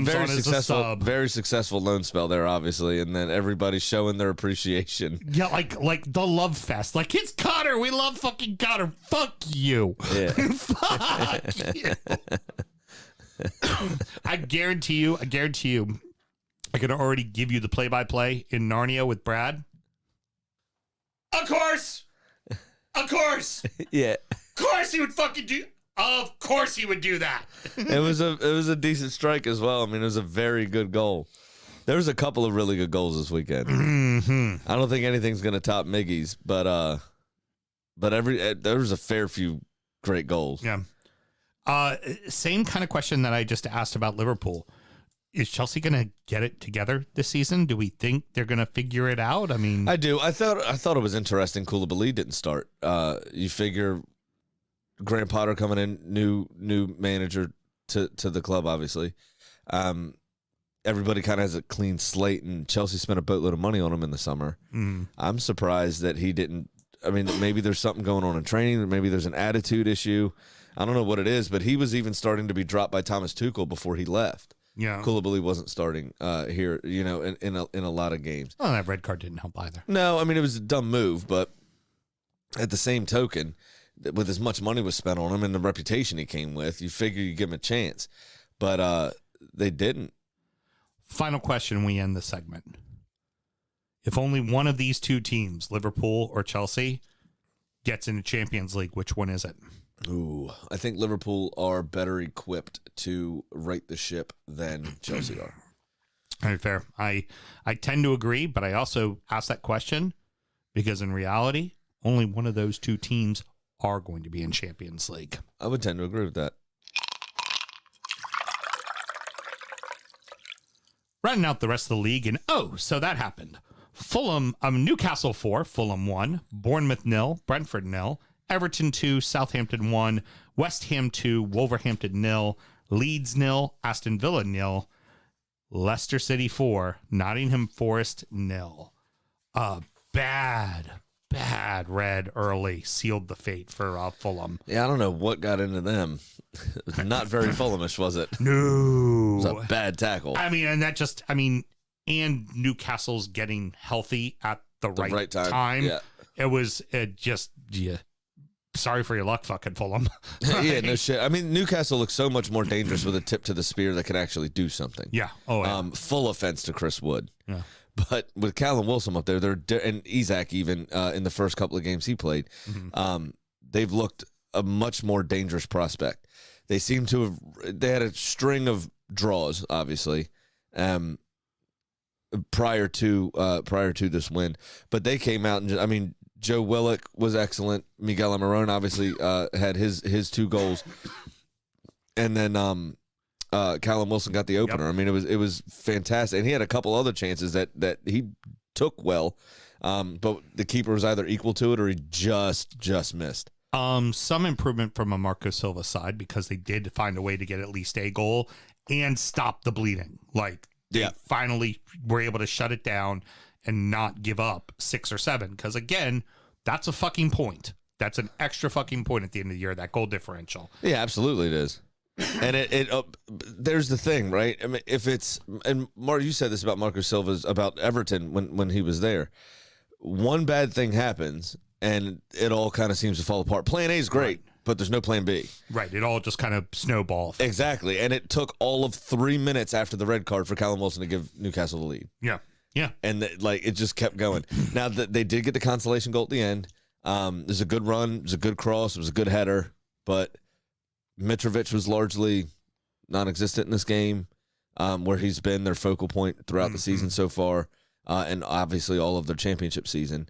very successful loan spell there, obviously, and then everybody's showing their appreciation. Yeah, like the love fest. Like, it's Connor. We love fucking Connor. Fuck you. Yeah. Fuck you. I guarantee you, I can already give you the play-by-play in Narnia with Brad. Of course. Yeah. Of course he would fucking do. Of course he would do that. It was a decent strike as well. I mean, it was a very good goal. There was a couple of really good goals this weekend. I don't think anything's going to top Miggy's, but there was a fair few great goals. Yeah. Same kind of question that I just asked about Liverpool. Is Chelsea going to get it together this season? Do we think they're going to figure it out? I mean, I do. I thought it was interesting. Koulibaly didn't start. You figure Graham Potter coming in, new manager to the club, obviously. Everybody kind of has a clean slate, and Chelsea spent a boatload of money on him in the summer. I'm surprised that he didn't. I mean, maybe there's something going on in training. Maybe there's an attitude issue. I don't know what it is, but he was even starting to be dropped by Thomas Tuchel before he left. Yeah, Koulibaly wasn't starting here, in a lot of games. Well, that red card didn't help either. No, I mean, it was a dumb move, but at the same token, with as much money was spent on him and the reputation he came with, you figure you give him a chance. But they didn't. Final question, we end the segment. If only one of these two teams, Liverpool or Chelsea, gets into Champions League, which one is it? Ooh, I think Liverpool are better equipped to right the ship than Chelsea are. All right, fair. I tend to agree, but I also ask that question because in reality, only one of those two teams are going to be in Champions League. I would tend to agree with that. Running out the rest of the league, and so that happened. Newcastle 4, Fulham 1, Bournemouth 0, Brentford 0, Everton 2, Southampton 1, West Ham 2, Wolverhampton 0, Leeds 0, Aston Villa 0, Leicester City 4, Nottingham Forest 0. Bad red early sealed the fate for Fulham. Yeah, I don't know what got into them. Not very Fulhamish, was it? No. It was a bad tackle. And Newcastle's getting healthy at the right time. Yeah. It was sorry for your luck, fucking Fulham. Yeah, no shit. I mean, Newcastle looks so much more dangerous with a tip to the spear that can actually do something. Yeah. Oh, yeah. Full offense to Chris Wood. Yeah. But with Callum Wilson up there, and Isak even in the first couple of games he played, they've looked a much more dangerous prospect. They seem to have. They had a string of draws, obviously, prior to this win, but they came out and Joe Willock was excellent. Miguel Almiron obviously had his two goals, and then Callum Wilson got the opener. I mean, it was fantastic, and he had a couple other chances that he took well, but the keeper was either equal to it or he just missed. Some improvement from a Marco Silva side because they did find a way to get at least a goal and stop the bleeding. Like they finally were able to shut it down and not give up 6 or 7. Because again, that's a fucking point. That's an extra fucking point at the end of the year, that goal differential. Yeah, absolutely it is. And it there's the thing, right? I mean, if it's, and Mark, you said this about Marco Silva's, about Everton when he was there. One bad thing happens and it all kind of seems to fall apart. Plan A is great, but there's no plan B. Right. It all just kind of snowballed. Exactly. And it took all of 3 minutes after the red card for Callum Wilson to give Newcastle the lead. Yeah. Yeah. And it just kept going. Now, they did get the consolation goal at the end. There's a good run. It was a good cross. It was a good header. But Mitrovic was largely non-existent in this game, where he's been their focal point throughout the season so far, and obviously all of their championship season.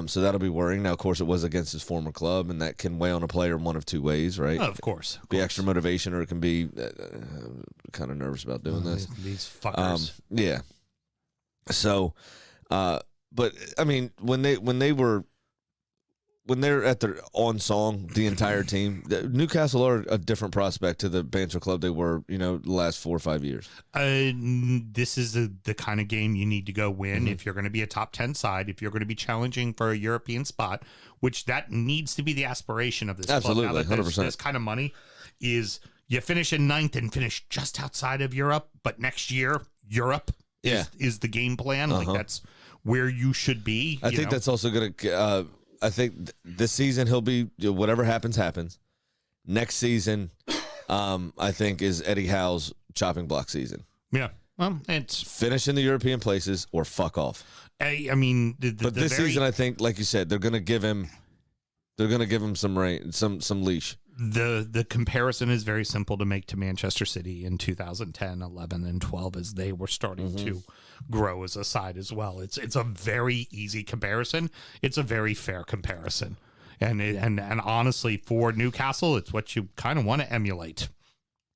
So that'll be worrying. Now, of course, it was against his former club, and that can weigh on a player in one of two ways, right? Oh, of course. Be extra motivation, or it can be kind of nervous about doing this. These fuckers. Yeah. So, but I mean, when they're at their on song, the entire team, Newcastle are a different prospect to the Banter Club they were, the last 4 or 5 years. This is the kind of game you need to go win if you're going to be a top 10 side, if you're going to be challenging for a European spot, which that needs to be the aspiration of this Absolutely, club. Now that 100%. this kind of money is you finish in 9th and finish just outside of Europe, but next year, Europe is the game plan. Like that's where you should be. I think that's also going to... I think this season he'll be whatever happens. Next season, I think is Eddie Howe's chopping block season. Yeah, well, it's finish in the European places or fuck off. I mean, but this season, I think, like you said, they're going to give him some leash. The comparison is very simple to make to Manchester City in 2010, 11, and 12 as they were starting to grow as a side as well. It's a very easy comparison. It's a very fair comparison. And honestly, for Newcastle, it's what you kind of want to emulate.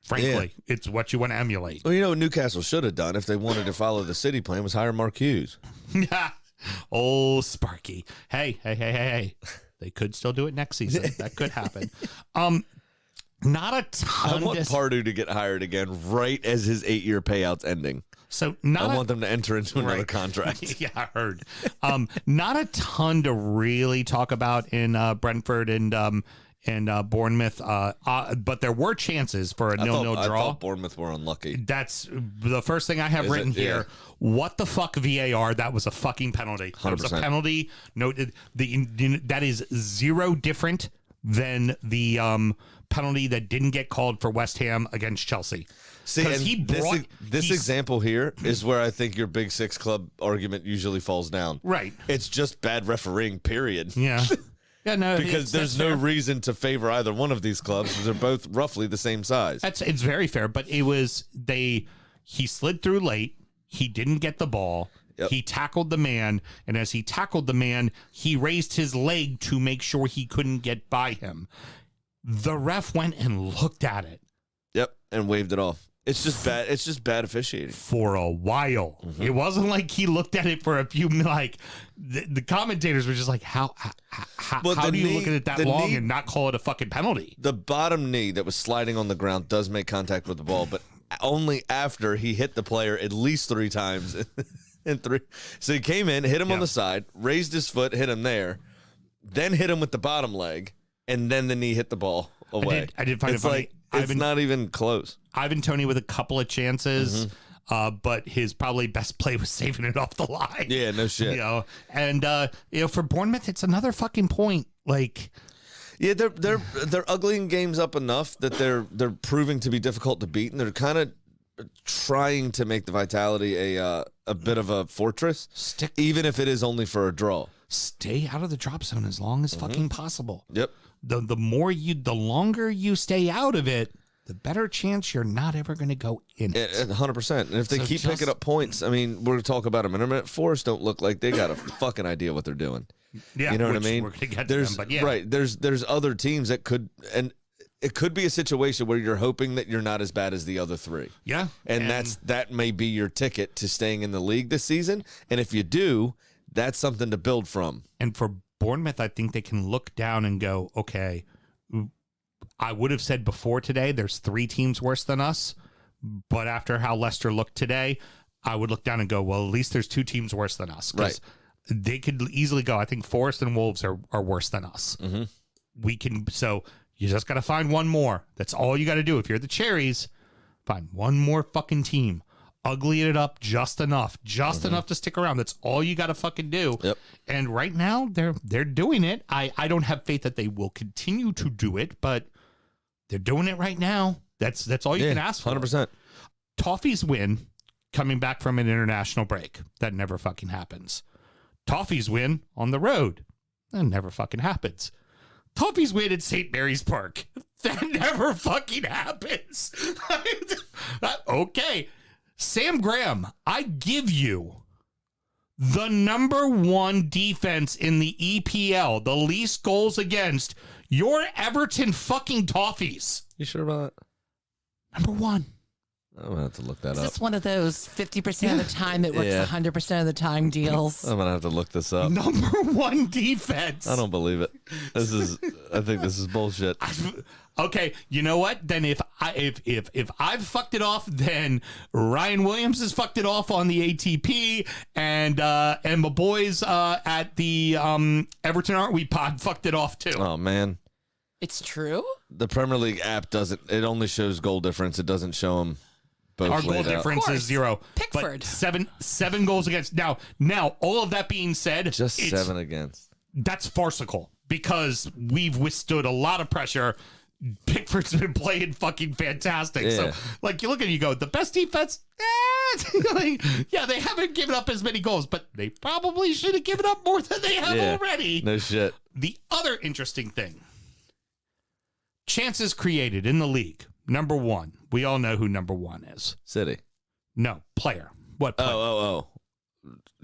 Frankly, it's what you want to emulate. Well, what Newcastle should have done if they wanted to follow the City plan was hire Mark Hughes. Oh, Sparky. Hey. They could still do it next season. That could happen. Not a ton. I want Pardew to get hired again right as his 8-year payout's ending. So I want them to enter into another contract. Yeah, I heard. Not a ton to really talk about in Brentford and Bournemouth, but there were chances for a 0-0 draw. I thought Bournemouth were unlucky. That's the first thing I have written here. What the fuck, VAR? That was a fucking penalty. 100%. That was a penalty. That is zero different than the penalty that didn't get called for West Ham against Chelsea. See, and this example here is where I think your Big Six club argument usually falls down. Right. It's just bad refereeing, period. Yeah. Yeah, no, because there's no reason to favor either one of these clubs because they're both roughly the same size. It's very fair, but it was he slid through late. He didn't get the ball. Yep. He tackled the man, and as he tackled the man, he raised his leg to make sure he couldn't get by him. The ref went and looked at it. Yep, and waved it off. It's just bad. It's just bad officiating for a while. It wasn't like he looked at it for a few. Like the commentators were just like, "How do you look at it that long and not call it a fucking penalty?" The bottom knee that was sliding on the ground does make contact with the ball, but only after he hit the player at least 3 times. So he came in, hit him on the side, raised his foot, hit him there, then hit him with the bottom leg, and then the knee hit the ball away. I did find it funny. It's not even close. Ivan Toney with a couple of chances, but his probably best play was saving it off the line. Yeah, no shit. And for Bournemouth, it's another fucking point. Like, yeah, they're uglying games up enough that they're proving to be difficult to beat, and they're kind of trying to make the Vitality a bit of a fortress, even if it is only for a draw. Stay out of the drop zone as long as fucking possible. Yep. The longer you stay out of it, the better chance you're not ever going to go in it. 100%. And if they keep picking up points, I mean, we're going to talk about them in a minute. Forest don't look like they got a fucking idea what they're doing. Yeah, you know what I mean? We're going to get to them, but yeah. Right. There's other teams that could, and it could be a situation where you're hoping that you're not as bad as the other three. Yeah. And that may be your ticket to staying in the league this season. And if you do, that's something to build from. And for Bournemouth, I think they can look down and go, okay, I would have said before today there's 3 teams worse than us. But after how Leicester looked today, I would look down and go, well, at least there's 2 teams worse than us. Right. They could easily go, I think Forest and Wolves are worse than us. Mm-hmm. So you just got to find one more. That's all you got to do. If you're the Cherries, find one more fucking team. Ugly it up just enough to stick around. That's all you got to fucking do. Yep. And right now they're doing it. I don't have faith that they will continue to do it, but they're doing it right now. That's all you can ask for. 100%. Toffees win coming back from an international break. That never fucking happens. Toffees win on the road. That never fucking happens. Toffees win at St. Mary's Park. That never fucking happens. Okay. Sam Graham, I give you the number 1 defense in the EPL, the least goals against, your Everton fucking Toffees. You sure about that? Number 1. I'm going to have to look that Is up. this one of those 50% of the time it works 100% of the time deals? I'm going to have to look this up. Number 1 defense. I don't believe it. I think this is bullshit. Okay, you know what? Then if I've fucked it off, then Ryan Williams has fucked it off on the ATP, and my boys at the Everton Aren't We pod fucked it off too. Oh man, It's true? the Premier League app doesn't. It only shows goal difference. It doesn't show them both. Our goal laid out. difference is 0. Pickford. But seven goals against. Now, all of that being said, Just 7 against. That's farcical because we've withstood a lot of pressure. Pickford's been playing fucking fantastic. Yeah. So, you look at it, you go, the best defense, they haven't given up as many goals, but they probably should have given up more than they have already. No shit. The other interesting thing, chances created in the league. Number 1. We all know who number 1 is. City. No, player. What player? Oh.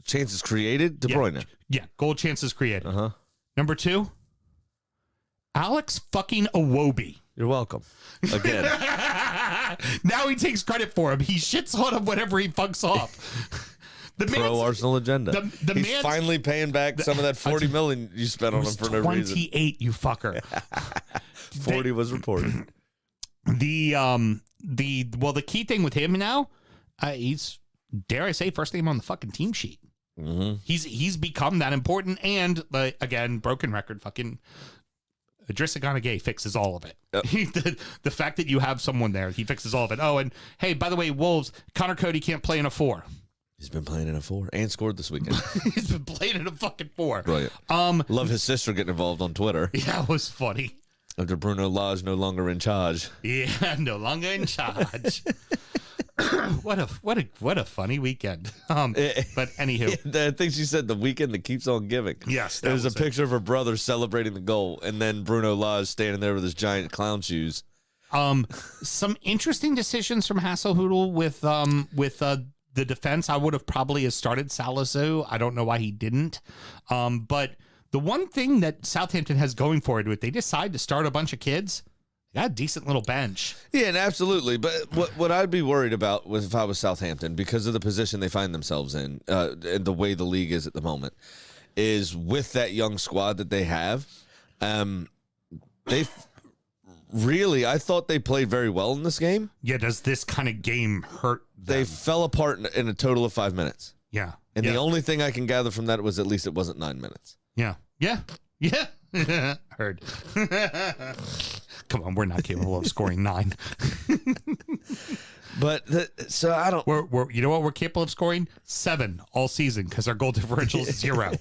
Chances created? De Bruyne. Yeah, goal chances created. Uh-huh. Number 2, Alex fucking Iwobi. You're welcome. Again. Now he takes credit for him. He shits on him whenever he fucks off. The Pro Arsenal agenda. He's man's finally paying back some of that 40 million you spent on him for no reason. 28, you fucker. 40 was reported. The key thing with him now, he's, dare I say, first name on the fucking team sheet. Mm-hmm. He's become that important, and again, broken record, fucking Idrissa Gana Gueye fixes all of it. Yep. The fact that you have someone there, he fixes all of it. Oh, and hey, by the way, Wolves, Connor Cody can't play in a 4. He's been playing in a 4 and scored this weekend. He's been playing in a fucking 4. Brilliant. Love his sister getting involved on Twitter. Yeah, it was funny. After Bruno Lage no longer in charge. Yeah, no longer in charge. What a funny weekend. But anywho, I think she said the weekend that keeps on giving. Yes, there's a picture of her brother celebrating the goal, and then Bruno Lage standing there with his giant clown shoes. Some interesting decisions from Hasselhoodl with the defense. I would have probably started Salisu. I don't know why he didn't. But the one thing that Southampton has going for it, they decide to start a bunch of kids. Got a decent little bench. Yeah, and absolutely. But what I'd be worried about was if I was Southampton, because of the position they find themselves in, and the way the league is at the moment, is with that young squad that they have. I thought they played very well in this game. Yeah, does this kind of game hurt them? They fell apart in a total of 5 minutes. Yeah. And the only thing I can gather from that was at least it wasn't 9 minutes. Yeah. Heard. Come on, we're not capable of scoring 9. But so I don't. We're you know what we're capable of scoring? 7 all season because our goal differential is 0.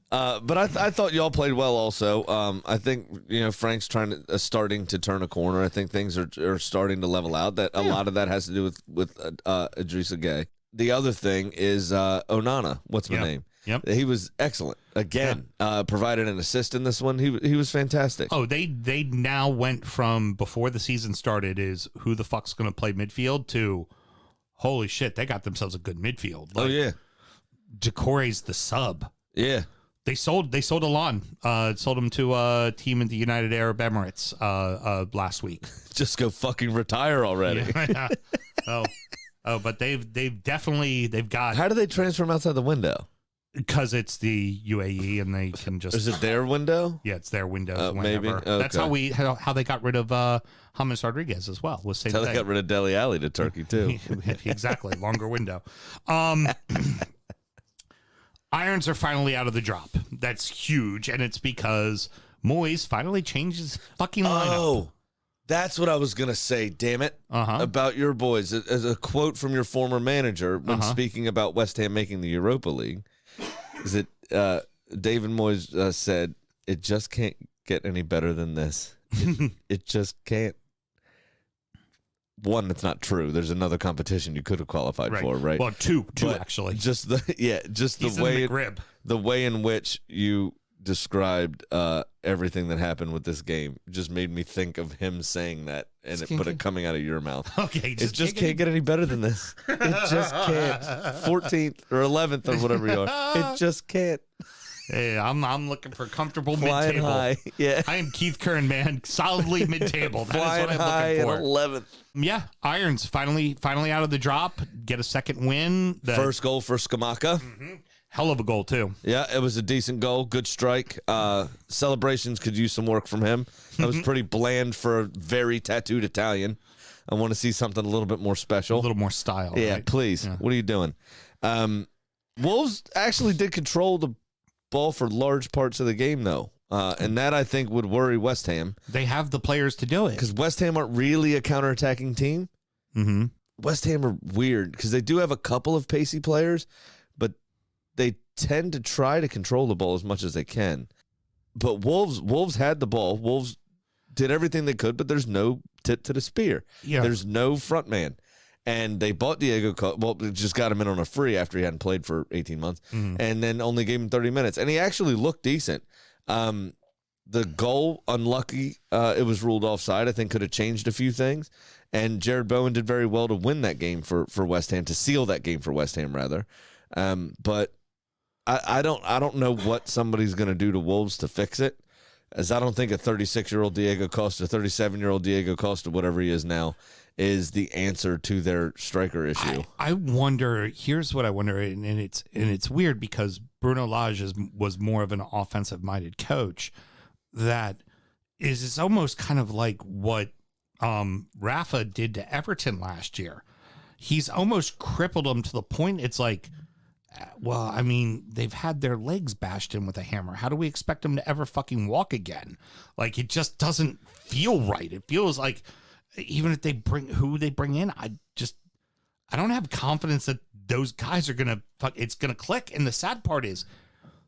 But I thought y'all played well also. I think Frank's starting to turn a corner. I think things are starting to level out. That a lot of that has to do with Idrissa Gueye. The other thing is Onana. What's my name? Yep. He was excellent again. Provided an assist in this one. He was fantastic. Oh, they now went from before the season started is who the fuck's going to play midfield to holy shit, they got themselves a good midfield. Oh yeah, Decore's the sub. Yeah. They sold Alon. Sold him to a team in the United Arab Emirates last week. Just go fucking retire already. Yeah. But they've got. How do they transfer him outside the window? Because it's the UAE and they can just. Is it their window? Yeah, it's their window. Maybe. Okay. That's how they got rid of James Rodriguez as well. Was same That's how thing. they got rid of Dele Alli to Turkey too. Exactly, longer window. Irons are finally out of the drop. That's huge, and it's because Moyes finally changed his fucking lineup. Oh, that's what I was gonna say. Damn it! About your boys, as a quote from your former manager when speaking about West Ham making the Europa League, is it David Moyes said, "It just can't get any better than this. It just can't." One, that's not true. There's another competition you could have qualified for, right? Well, two but actually. Just the way in which you described everything that happened with this game just made me think of him saying that, and it coming out of your mouth. Okay, it just can't get any better than this. It just can't. 14th or 11th or whatever you are. It just can't. Hey, I'm looking for comfortable Flying mid-table. High. Yeah, I am Keith Kern, man. Solidly mid-table. That Flying is what I'm high looking for. at 11th. Yeah, Irons finally out of the drop. Get a second win. First goal for Skamaka. Hell of a goal too. Yeah, it was a decent goal. Good strike. Celebrations could use some work from him. That was pretty bland for a very tattooed Italian. I want to see something a little bit more special. A little more style. Yeah, right? please. Yeah. What are you doing? Wolves actually did control the ball for large parts of the game, though. And that, I think, would worry West Ham. They have the players to do it. Because West Ham aren't really a counterattacking team. Mm-hmm. West Ham are weird because they do have a couple of pacey players, but they tend to try to control the ball as much as they can. But Wolves had the ball. Wolves did everything they could, but there's no tip to the spear. Yeah. There's no front man. And they bought Diego. Well, they just got him in on a free after he hadn't played for 18 months, and then only gave him 30 minutes. And he actually looked decent. The goal, unlucky. It was ruled offside. I think could have changed a few things. And Jared Bowen did very well to win that game for West Ham, to seal that game for West Ham rather. But I don't know what somebody's going to do to Wolves to fix it, as I don't think a 36-year-old Diego Costa, 37-year-old Diego Costa, whatever he is now, is the answer to their striker issue. I wonder. Here's what I wonder, and it's weird because Bruno Lage was more of an offensive-minded coach. That is almost kind of like what Rafa did to Everton last year. He's almost crippled them to the point it's like, well, I mean, they've had their legs bashed in with a hammer. How do we expect them to ever fucking walk again? Like, it just doesn't feel right. It feels like even if they bring in, I don't have confidence that those guys are it's gonna click. And the sad part is,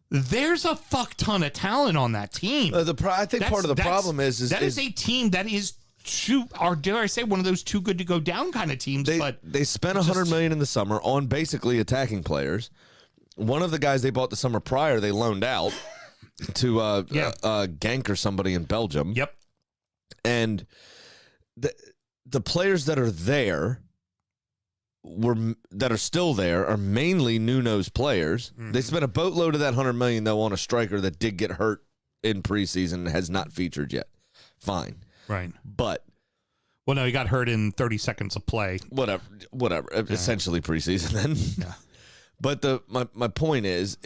there's a fuck ton of talent on that team. I think part of the problem is a team that is or dare I say, one of those too good to go down kind of teams. They spent $100 million in the summer on basically attacking players. One of the guys they bought the summer prior, they loaned out to Genk or somebody in Belgium. Yep. And the players that are there that are still there are mainly Nuno's players. Mm-hmm. They spent a boatload of that $100 million though on a striker that did get hurt in preseason and has not featured yet. Fine. Right. But well, no, he got hurt in 30 seconds of play. Whatever. Yeah. Essentially preseason then. Yeah. But my point is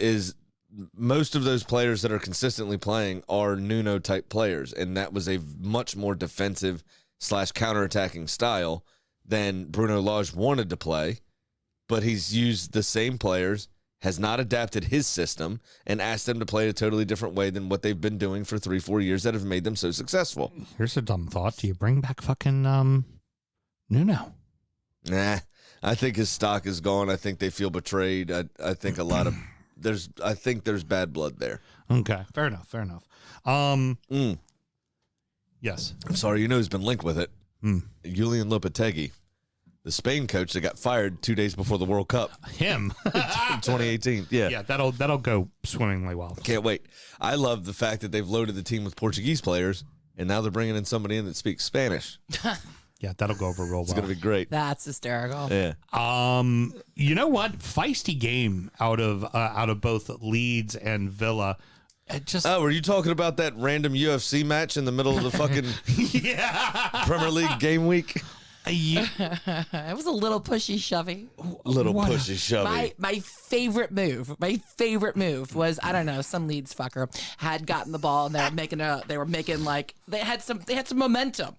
most of those players that are consistently playing are Nuno type players, and that was a much more defensive / counterattacking style than Bruno Lage wanted to play. But he's used the same players, has not adapted his system, and asked them to play a totally different way than what they've been doing for 3-4 years that have made them so successful. Here's a dumb thought. Do you bring back fucking Nuno? Nah. I think his stock is gone. I think they feel betrayed. I think a lot of there's bad blood there. Okay. Fair enough. Yes. I'm sorry, you know who's been linked with it? Julian Lopetegui, the Spain coach that got fired 2 days before the World Cup. Him. 2018. Yeah. Yeah, that'll go swimmingly well. Can't wait. I love the fact that they've loaded the team with Portuguese players, and now they're bringing in somebody in that speaks Spanish. Yeah, that'll go over real well. It's going to be great. That's hysterical. Yeah. You know what? Feisty game out of both Leeds and Villa. Were you talking about that random UFC match in the middle of the fucking Premier League game week? It was a little pushy shovey. Pushy shovey. My favorite move was, I don't know, some Leeds fucker had gotten the ball and they had some momentum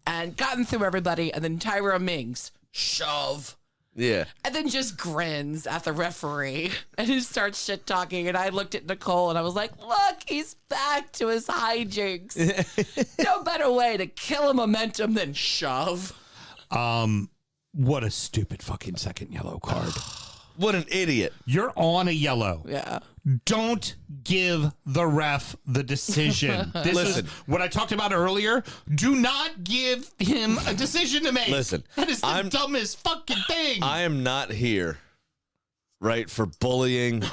and gotten through everybody, and then Tyrone Mings shove. Yeah. And then just grins at the referee and he starts shit talking. And I looked at Nicole and I was like, look, he's back to his hijinks. No better way to kill a momentum than shove. What a stupid fucking second yellow card. What an idiot. You're on a yellow. Yeah. Don't give the ref the decision. This Listen. is what I talked about earlier. Do not give him a decision to make. Listen. That is the dumbest fucking thing. I am not here, right, for bullying.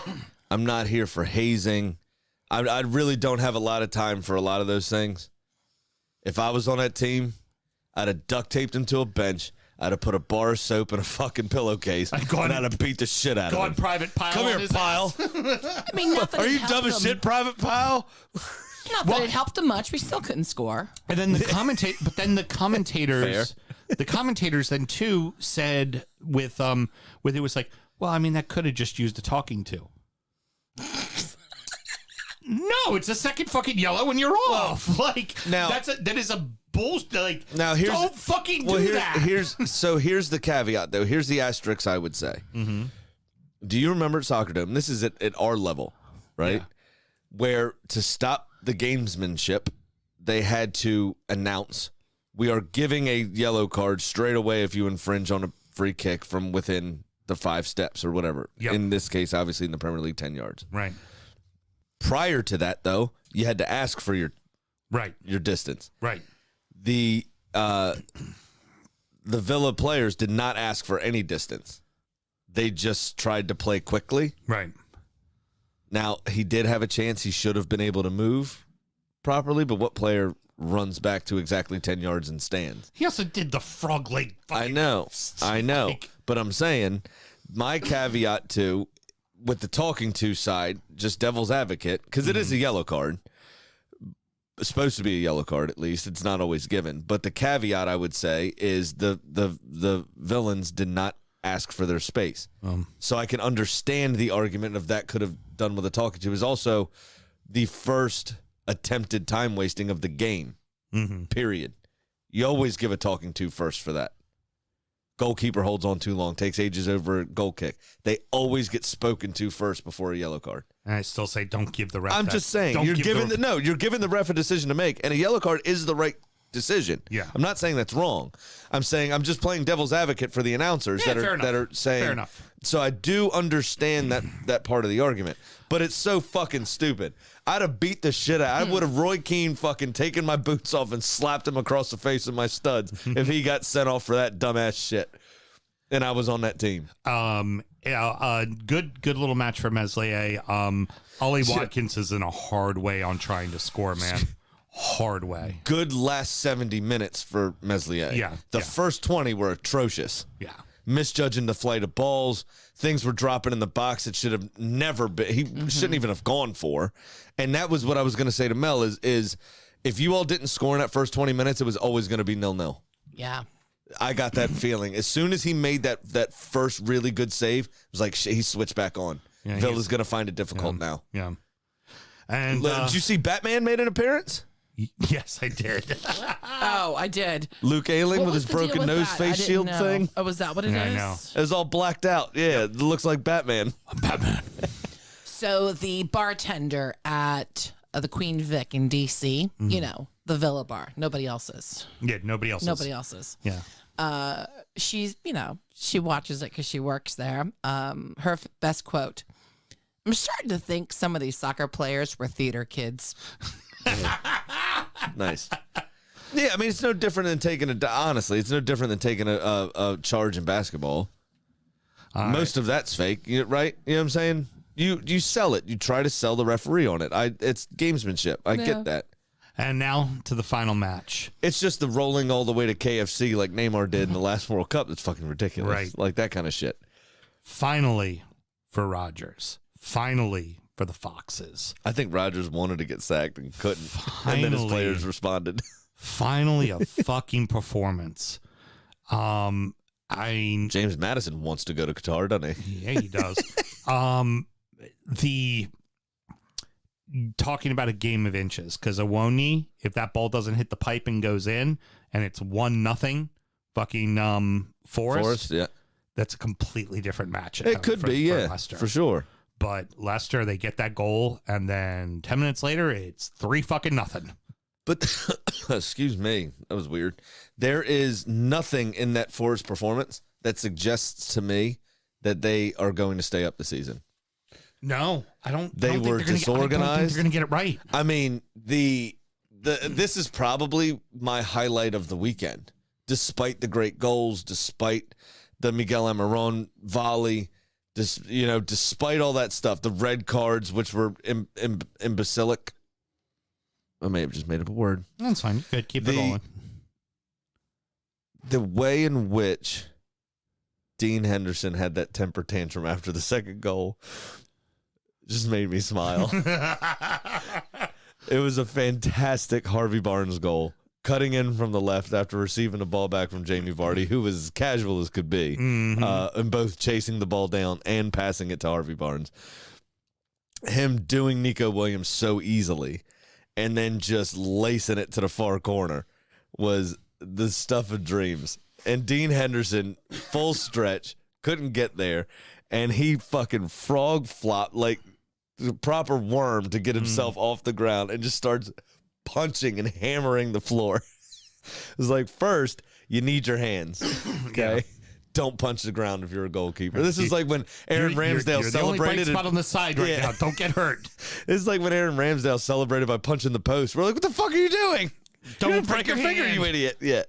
I'm not here for hazing. I really don't have a lot of time for a lot of those things. If I was on that team, I'd have duct taped him to a bench. I'd have put a bar of soap in a fucking pillowcase, and I'd have beat the shit out of him. Go on Private Pile. Come here, Pile. I mean, not that Are it you helped dumb as him. shit, Private Pile? Not that it helped him much. We still couldn't score. And then the commentators then too said with it was like, well, I mean, that could have just used a talking to. No, it's a second fucking yellow and you're off. Like now, that is a bullshit. Like now don't fucking do that. Here's the caveat though. Here's the asterisk I would say. Mm-hmm. Do you remember at Soccer Dome? This is at our level, right? Yeah. Where to stop the gamesmanship, they had to announce we are giving a yellow card straight away if you infringe on a free kick from within the 5 steps or whatever. Yep. In this case, obviously in the Premier League, 10 yards. Right. Prior to that, though, you had to ask for your distance. Right. The Villa players did not ask for any distance. They just tried to play quickly. Right. Now, he did have a chance. He should have been able to move properly, but what player runs back to exactly 10 yards and stands? He also did the frog leg. I know. But I'm saying my caveat to with the talking to side, just devil's advocate, because it is a yellow card. It's supposed to be a yellow card, at least. It's not always given. But the caveat, I would say, is the villains did not ask for their space. So I can understand the argument of that could have done with a talking to. It was also the first attempted time wasting of the game, period. You always give a talking to first for that. Goalkeeper holds on too long, takes ages over a goal kick. They always get spoken to first before a yellow card. And I still say don't give the ref. I'm just saying you're giving the ref a decision to make, and a yellow card is the right decision. Yeah, I'm not saying that's wrong. I'm saying I'm just playing devil's advocate for the announcers that are saying. Fair enough. So I do understand that part of the argument, but it's so fucking stupid. I'd have beat the shit out. I would have Roy Keane fucking taken my boots off and slapped him across the face with my studs if he got sent off for that dumbass shit. And I was on that team. Good little match for Meslier. Ollie Watkins is in a hard way on trying to score, man. Hard way. Good last 70 minutes for Meslier. Yeah. The first 20 were atrocious. Yeah. Misjudging the flight of balls. Things were dropping in the box that should have never been. He shouldn't even have gone for. And that was what I was going to say to Mel is if you all didn't score in that first 20 minutes, it was always going to be 0-0. Yeah. I got that feeling. As soon as he made that first really good save, it was like he switched back on. Yeah, Villa's going to find it difficult now. Yeah. And did you see Batman made an appearance? Yes, I did. Oh, I did. Luke Ayling with his broken nose face shield thing. Oh, was that what it is? I know. It was all blacked out. Yeah, it looks like Batman. I'm Batman. So the bartender at the Queen Vic in D.C., you know, the Villa bar. Nobody else's. Yeah, nobody else's. Yeah. She's, she watches it because she works there. Her best quote, I'm starting to think some of these soccer players were theater kids. Nice. Yeah, I mean, it's no different than taking honestly, it's no different than taking a charge in basketball. Most of that's fake, right? You know what I'm saying? You sell it. You try to sell the referee on it. It's gamesmanship. I get that. And now to the final match. It's just the rolling all the way to KFC like Neymar did in the last World Cup. That's fucking ridiculous. Right. Like that kind of shit. Finally for Rodgers. Finally for the Foxes. I think Rodgers wanted to get sacked and couldn't. And then his players responded. Finally a fucking performance. James Madison wants to go to Qatar, doesn't he? Yeah, he does. Talking about a game of inches, because Awoni, if that ball doesn't hit the pipe and goes in, and it's 1-0, fucking Forest, yeah, that's a completely different match. It could be, Leicester. for sure. But Leicester, they get that goal, and then 10 minutes later, it's 3-0. But excuse me, that was weird. There is nothing in that Forest performance that suggests to me that they are going to stay up the season. No, I don't. They were disorganized. I don't think they're going to get it right. I mean, this is probably my highlight of the weekend, despite the great goals, despite the Miguel Almiron volley, despite all that stuff, the red cards, which were imbecilic. I may have just made up a word. That's fine. Good. Keep it rolling. The way in which Dean Henderson had that temper tantrum after the second goal just made me smile. It was a fantastic Harvey Barnes goal, cutting in from the left after receiving a ball back from Jamie Vardy, who was as casual as could be, and both chasing the ball down and passing it to Harvey Barnes. Him doing Nico Williams so easily and then just lacing it to the far corner was the stuff of dreams. And Dean Henderson, full stretch, couldn't get there, and he fucking frog flopped like the proper worm to get himself off the ground and just starts punching and hammering the floor. It was like, first, you need your hands, okay? Yeah. Don't punch the ground if you're a goalkeeper. This is like when Aaron Ramsdale you're celebrated. The only bright spot on the side right now. Don't get hurt. It's like when Aaron Ramsdale celebrated by punching the post. We're like, what the fuck are you doing? Don't break your finger, you idiot. Yeah.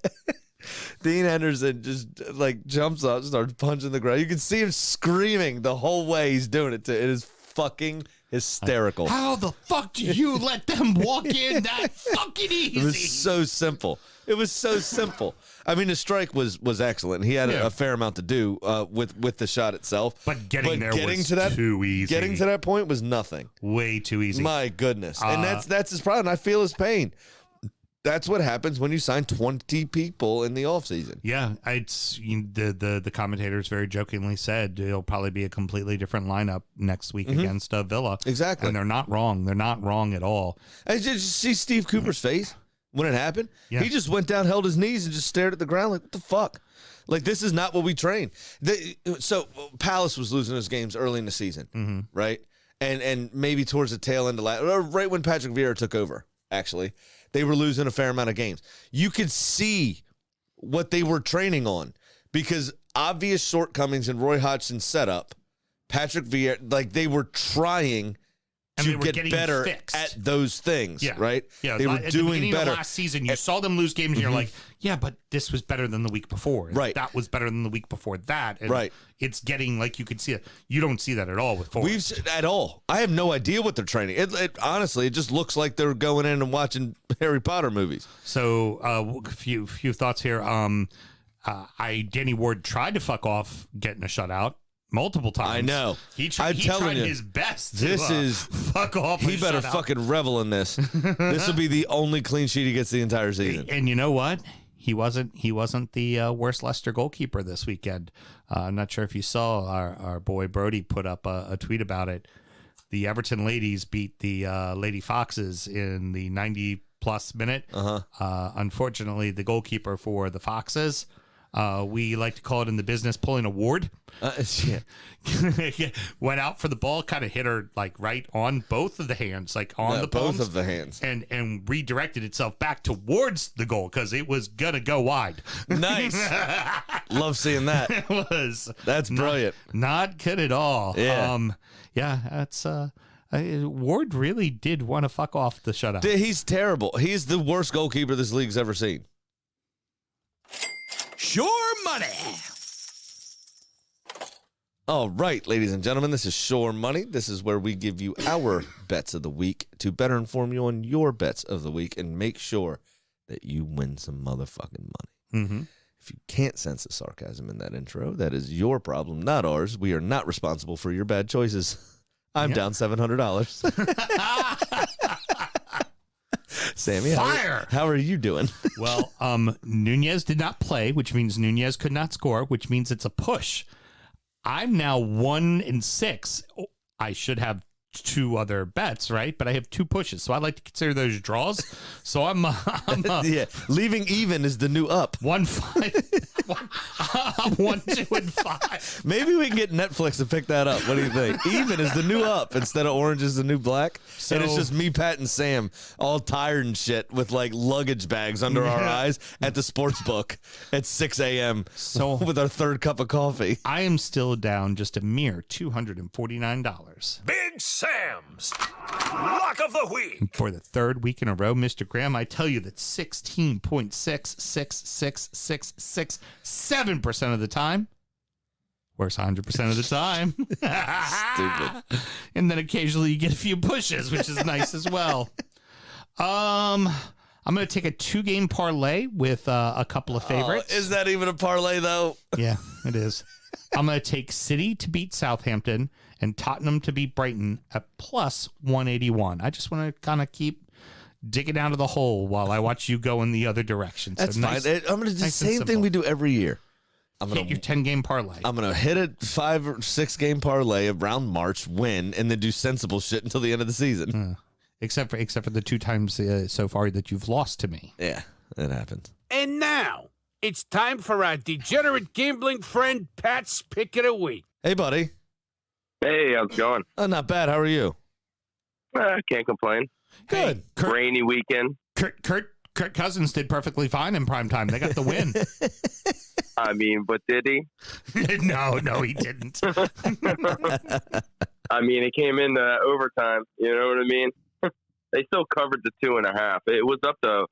Dean Henderson just like jumps up, starts punching the ground. You can see him screaming the whole way he's doing it. It is fucking hysterical. How the fuck do you let them walk in that fucking easy? It was so simple. It was so simple. I mean, the strike was excellent. He had a fair amount to do with the shot itself. But getting too easy. Getting to that point was nothing. Way too easy. My goodness. And that's his problem. I feel his pain. That's what happens when you sign 20 people in the offseason. Yeah, the commentators very jokingly said it'll probably be a completely different lineup next week against Villa. Exactly. And they're not wrong. They're not wrong at all. Did you see Steve Cooper's face when it happened? Yeah. He just went down, held his knees, and just stared at the ground like, what the fuck? Like, this is not what we train. So Palace was losing those games early in the season, right? And maybe towards the tail end of right when Patrick Vieira took over, actually. They were losing a fair amount of games. You could see what they were training on because obvious shortcomings in Roy Hodgson's setup, Patrick Vieira, like they were trying to get better at those things, right? Yeah, they were at doing the beginning better. Of last season, you saw them lose games, and you're like, yeah, but this was better than the week before. Right. That was better than the week before that. And right. It's getting like you could see it. You don't see that at all with Forest. At all. I have no idea what they're training. It honestly, it just looks like they're going in and watching Harry Potter movies. So, a few thoughts here. Danny Ward tried to fuck off getting a shutout. Multiple times. I know. He tried his best to fuck off. He better fucking revel in this. This will be the only clean sheet he gets the entire season. And you know what? He wasn't the worst Leicester goalkeeper this weekend. I'm not sure if you saw our boy Brody put up a tweet about it. The Everton ladies beat the Lady Foxes in the 90-plus minute. Unfortunately, the goalkeeper for the Foxes, we like to call it in the business pulling a Ward. Went out for the ball, kind of hit her like right on both of the hands, like on the palms, both of the hands, and redirected itself back towards the goal because it was gonna go wide. Nice, love seeing that. That's brilliant. Not good at all. Yeah, that's Ward really did want to fuck off the shutout. He's terrible. He's the worst goalkeeper this league's ever seen. Sure money. All right, ladies and gentlemen, this is Shore Money. This is where we give you our bets of the week to better inform you on your bets of the week and make sure that you win some motherfucking money. Mm-hmm. If you can't sense the sarcasm in that intro, that is your problem, not ours. We are not responsible for your bad choices. I'm down $700. Sammy, how are you doing? Well, Nunez did not play, which means Nunez could not score, which means it's a push. I'm now 1-6. I should have 2 other bets, right? But I have 2 pushes, so I like to consider those draws. So I'm yeah. Leaving even is the new up. 1-5. I'm 1-2 and 5. Maybe we can get Netflix to pick that up. What do you think? Even is the new up instead of orange is the new black. So, and it's just me, Pat, and Sam all tired and shit with like luggage bags under our eyes at the sports book at 6 a.m. So with our 3rd cup of coffee. I am still down just a mere $249. Big Sam's Lock of the Week. For the 3rd week in a row, Mr. Graham, I tell you that 16.666667% of the time works 100% of the time. Stupid. And then occasionally you get a few pushes, which is nice as well. I'm going to take a 2-game parlay with a couple of favorites. Is that even a parlay, though? Yeah, it is. I'm going to take City to beat Southampton and Tottenham to beat Brighton at plus 181. I just want to kind of keep digging out of the hole while I watch you go in the other direction. So That's fine. I'm going to do the same thing we do every year. I'm gonna hit your 10-game parlay. I'm going to hit a 5 or 6 game parlay around March, win, and then do sensible shit until the end of the season. Except for the 2 times so far that you've lost to me. Yeah, that happens. And now, it's time for our degenerate gambling friend, Pat's Pick of the Week. Hey, buddy. Hey, how's it going? Not bad. How are you? Can't complain. Good. Hey, Rainy weekend. Kurt Cousins did perfectly fine in prime time. They got the win. I mean, but did he? No, he didn't. I mean, it came in overtime. You know what I mean? They still covered the 2.5. It was up to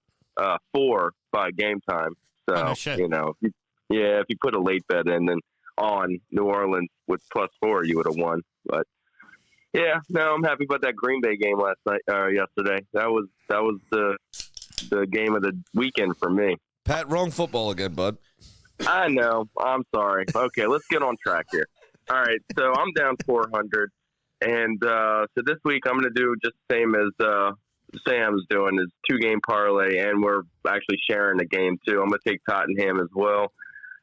4 by game time. So, no shit. you know, if you put a late bet in, then on New Orleans with +4, you would have won. But yeah, no, I'm happy about that Green Bay game yesterday. That was the game of the weekend for me. Pat, wrong football again, bud. I know. I'm sorry. Okay, let's get on track here. All right, so I'm down 400, and so this week I'm going to do just the same as Sam's doing, is 2-game parlay, and we're actually sharing a game too. I'm going to take Tottenham as well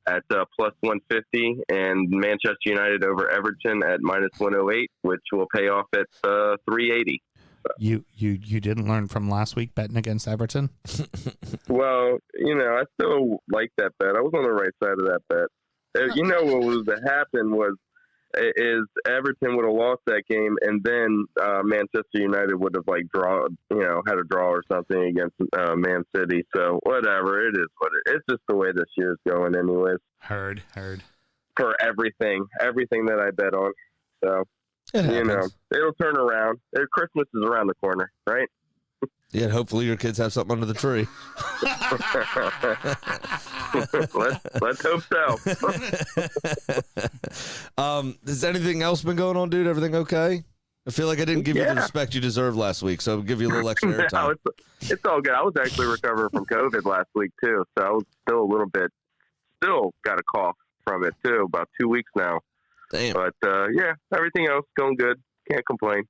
at plus 150, and Manchester United over Everton at minus 108, which will pay off at 380. You didn't learn from last week betting against Everton? Well, you know, I still like that bet. I was on the right side of that bet. You know what was to happen was Everton would have lost that game, and then Manchester United would have had a draw or something against Man City. So whatever, it is what it's just the way this year's going, anyways. Heard. For everything that I bet on. So you know, it'll turn around. Christmas is around the corner, right? Yeah, hopefully your kids have something under the tree. let's hope so. Has anything else been going on, dude? Everything okay? I feel like I didn't give you the respect you deserved last week, so I'll give you a little extra airtime. No, it's all good. I was actually recovering from COVID last week, too, so I was still got a cough from it, too, about 2 weeks now. Damn. But, yeah, everything else going good. Can't complain.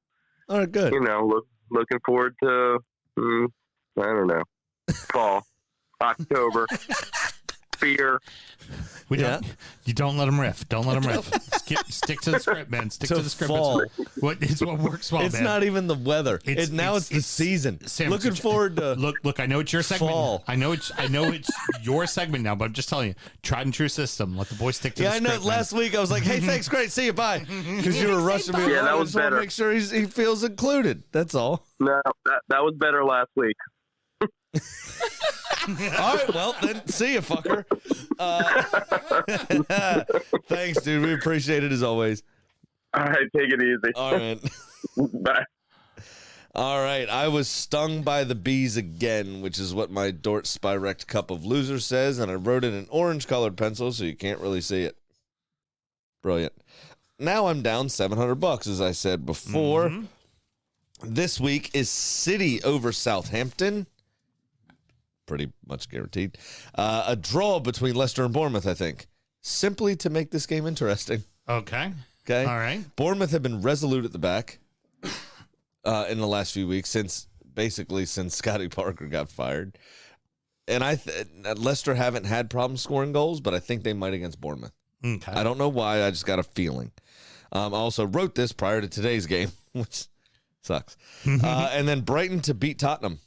All right, good. You know, looking forward to, I don't know, fall, October, beer. You don't let them riff. Don't let them riff. Stick to the script, man. Stick to the script. Fall. It's what works well, It's man. not even the weather. It's the season. Sam, looking forward to look. I know it's your segment. Fall. I know it's your segment now, but I'm just telling you, tried and true system. Let the boys stick to the script. I know. Last week I was like, "Hey, thanks, great, see you, bye," because you were rushing me. Yeah, that was better. Make sure he feels included. That's all. No, that was better last week. All right, well, then see you, fucker. Thanks, dude. We appreciate it as always. All right, take it easy. All right. Bye. All right. I was stung by the bees again, which is what my Dort Spirect Cup of Losers says, and I wrote it in orange-colored pencil, so you can't really see it. Brilliant. now I'm down $700, as I said before. This week is City over Southampton. Pretty much guaranteed. A draw between Leicester and Bournemouth, I think. Simply to make this game interesting. Okay. Okay. All right. Bournemouth have been resolute at the back in the last few weeks, since Scotty Parker got fired. And Leicester haven't had problems scoring goals, but I think they might against Bournemouth. Okay. I don't know why. I just got a feeling. I also wrote this prior to today's game, which sucks. And then Brighton to beat Tottenham.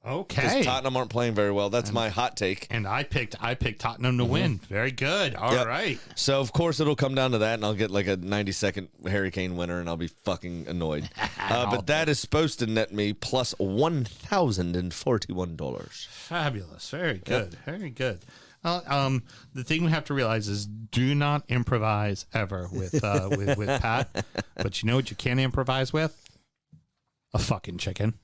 Okay. Because Tottenham aren't playing very well. That's my hot take. And I picked Tottenham to win. Very good. All right. So, of course, it'll come down to that, and I'll get like a 90-second Harry Kane winner, and I'll be fucking annoyed. But that is supposed to net me plus $1,041. Fabulous. Very good. Very good. The thing we have to realize is do not improvise ever with Pat. But you know what you can improvise with? A fucking chicken.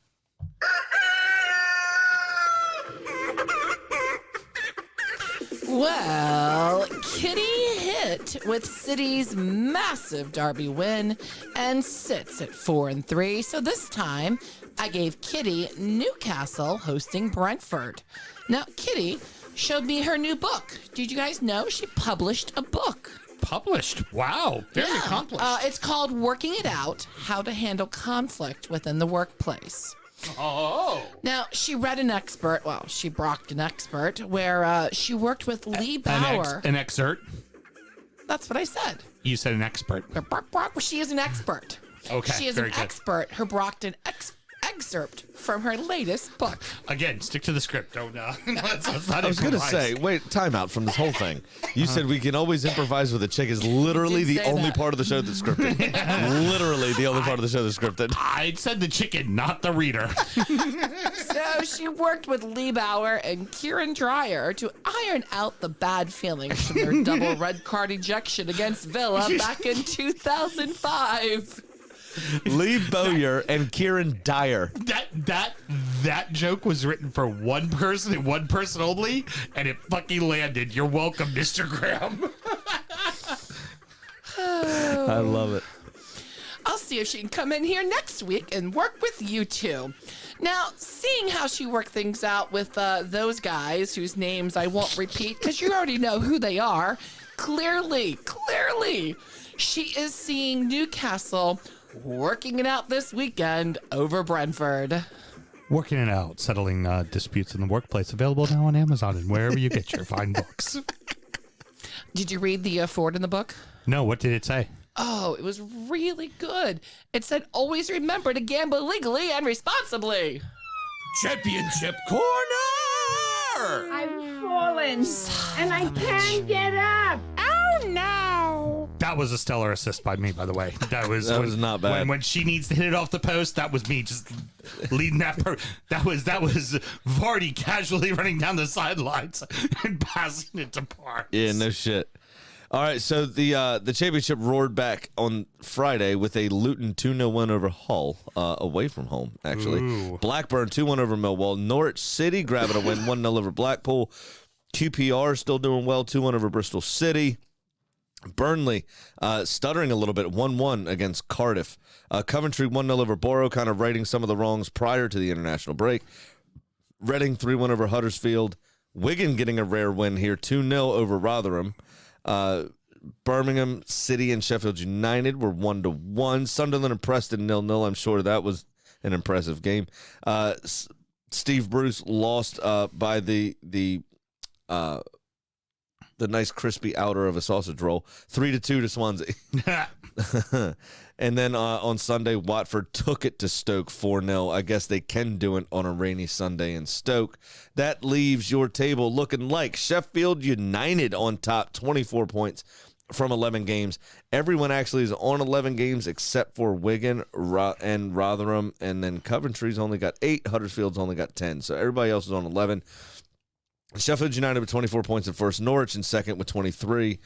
Well, Kitty hit with City's massive derby win and sits at 4-3. So this time, I gave Kitty Newcastle hosting Brentford. Now, Kitty showed me her new book. Did you guys know she published a book? Published? Wow. Very accomplished. It's called Working It Out, How to Handle Conflict Within the Workplace. Oh. Now, she brocked an expert, where she worked with Lee Bauer. An excerpt? That's what I said. You said an expert. Well, she is an expert. Okay, She is very an good. expert who brocked an excerpt from her latest book. Again, stick to the script. Don't let's not I was going to improvise. say, wait, time out from this whole thing. You said we can always improvise with a chick is literally You did the say only that. part of the show that's scripted. Literally the only part of the show that's scripted. I said the chicken, not the reader. So she worked with Lee Bauer and Kieran Dreyer to iron out the bad feelings from their double red card ejection against Villa back in 2005. Lee Bowyer and Kieran Dyer. That joke was written for one person and one person only, and it fucking landed. You're welcome, Mr. Graham. I love it. I'll see if she can come in here next week and work with you two. Now, seeing how she worked things out with those guys whose names I won't repeat because you already know who they are, clearly, she is seeing Newcastle working it out this weekend over Brentford. Working it out, settling disputes in the workplace. Available now on Amazon and wherever you get your fine books. Did you read the forward in the book? No, what did it say? Oh, it was really good. It said, always remember to gamble legally and responsibly. Championship corner! I've fallen and I can't get up. Oh, no. That was a stellar assist by me, by the way. That was not bad. When she needs to hit it off the post, that was me just leading that. That was Vardy casually running down the sidelines and passing it to Parks. Yeah, no shit. All right, so the championship roared back on Friday with a Luton 2-0 win over Hull, away from home, actually. Ooh. Blackburn 2-1 over Millwall. Norwich City grabbing a win 1-0 over Blackpool. QPR still doing well, 2-1 over Bristol City. Burnley stuttering a little bit, 1-1 against Cardiff. Coventry 1-0 over Borough, kind of righting some of the wrongs prior to the international break. Reading 3-1 over Huddersfield. Wigan getting a rare win here, 2-0 over Rotherham. Birmingham City and Sheffield United were 1-1. Sunderland and Preston 0-0. I'm sure that was an impressive game. Steve Bruce lost by the nice crispy outer of a sausage roll, 3-2 to Swansea. And then on Sunday, Watford took it to Stoke 4-0. I guess they can do it on a rainy Sunday in Stoke. That leaves your table looking like Sheffield United on top, 24 points from 11 games. Everyone actually is on 11 games except for Wigan and Rotherham, and then Coventry's only got 8. Huddersfield's only got 10. So everybody else is on 11. Sheffield United with 24 points in first. Norwich in second with 23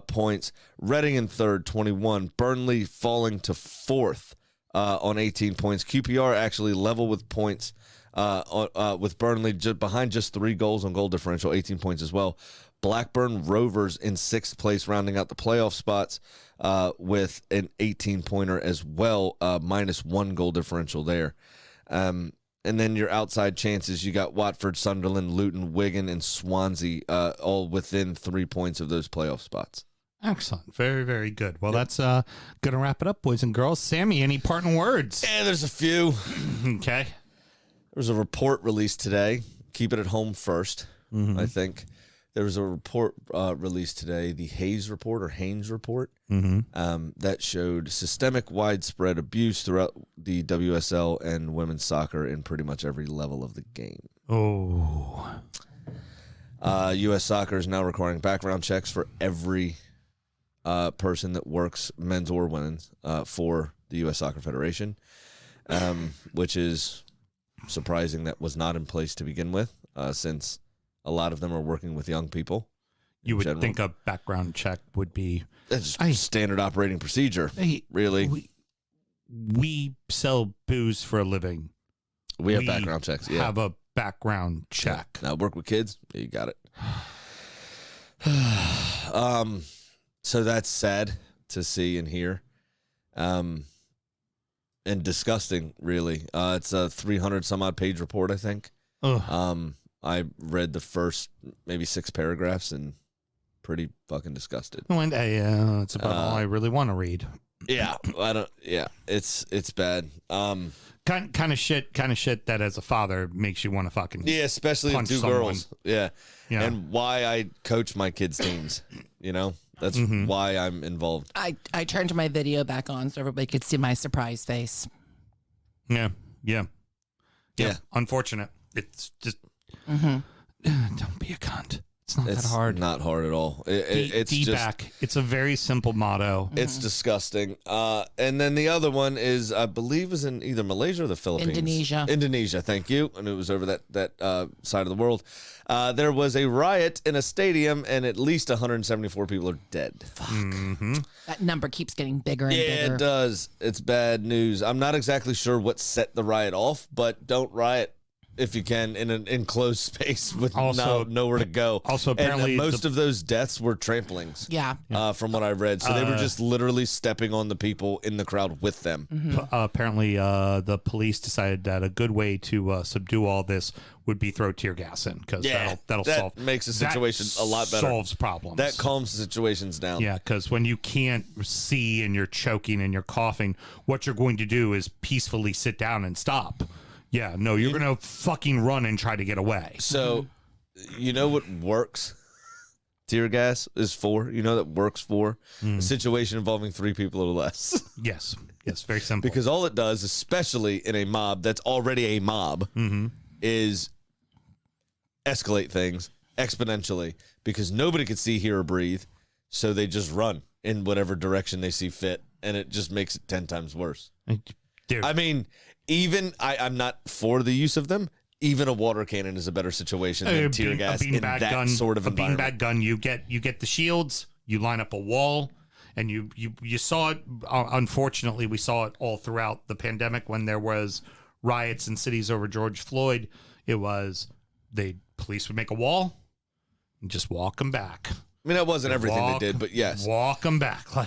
points. Reading in third, 21. Burnley falling to fourth on 18 points. QPR actually level with points with Burnley, behind just 3 goals on goal differential, 18 points as well. Blackburn Rovers in 6th place, rounding out the playoff spots. with an 18-pointer as well, -1 goal differential there. And then your outside chances, you got Watford, Sunderland, Luton, Wigan, and Swansea, all within 3 points of those playoff spots. Excellent. Very, very good. Well, that's going to wrap it up, boys and girls. Sammy, any parting words? Yeah, there's a few. Okay. There was a report released today. Keep it at home first, I think. There was a report released today, the Haynes report, that showed systemic widespread abuse throughout the WSL and women's soccer in pretty much every level of the game. Oh. U.S. soccer is now requiring background checks for every person that works, men's or women's, for the U.S. Soccer Federation, which is surprising that was not in place to begin with, since a lot of them are working with young people. You would think a background check would be... That's standard operating procedure, really. We sell booze for a living. We have background checks, yeah. Have a background check. Now, work with kids, you got it. So that's sad to see and hear. And disgusting, really. It's a 300-some-odd page report, I think. I read the first maybe 6 paragraphs and pretty fucking disgusted. One day, it's about all I really want to read. Yeah, it's bad. Kind of shit that as a father makes you want to fucking especially punch 2 someone. girls. Yeah, and why I coach my kids' teams. That's why I'm involved. I turned my video back on so everybody could see my surprise face. Yeah. Unfortunate. It's just don't be a cunt. It's not that hard. Not hard at all. It's just back. It's a very simple motto. It's disgusting. And then the other one is, I believe, is in either Malaysia or the Philippines. Indonesia. Thank you. And it was over that side of the world. There was a riot in a stadium, and at least 174 people are dead. Fuck. That number keeps getting bigger and bigger. Yeah, it does. It's bad news. I'm not exactly sure what set the riot off, but don't riot if you can in an enclosed space with nowhere to go. Also, apparently, most of those deaths were tramplings. Yeah. From what I read, so they were just literally stepping on the people in the crowd with them. Apparently, the police decided that a good way to subdue all this would be throw tear gas in, because that'll solve. Makes the situation a lot better. Solves problems. That calms the situations down. Yeah, because when you can't see and you're choking and you're coughing, what you're going to do is peacefully sit down and stop. Yeah, no, you're going to fucking run and try to get away. So, you know what works? Tear gas is for? You know that works for? A situation involving 3 people or less. Yes, very simple. Because all it does, especially in a mob that's already a mob, is escalate things exponentially, because nobody can see, hear, or breathe, so they just run in whatever direction they see fit, and it just makes it 10 times worse. Dude. I mean, even I'm not for the use of them. Even a water cannon is a better situation than tear gas in that sort of environment. A beanbag gun, you get the shields, you line up a wall, and you saw it. Unfortunately, we saw it all throughout the pandemic when there was riots in cities over George Floyd. It was the police would make a wall and just walk them back. I mean, that wasn't everything they did, but yes, walk them back. But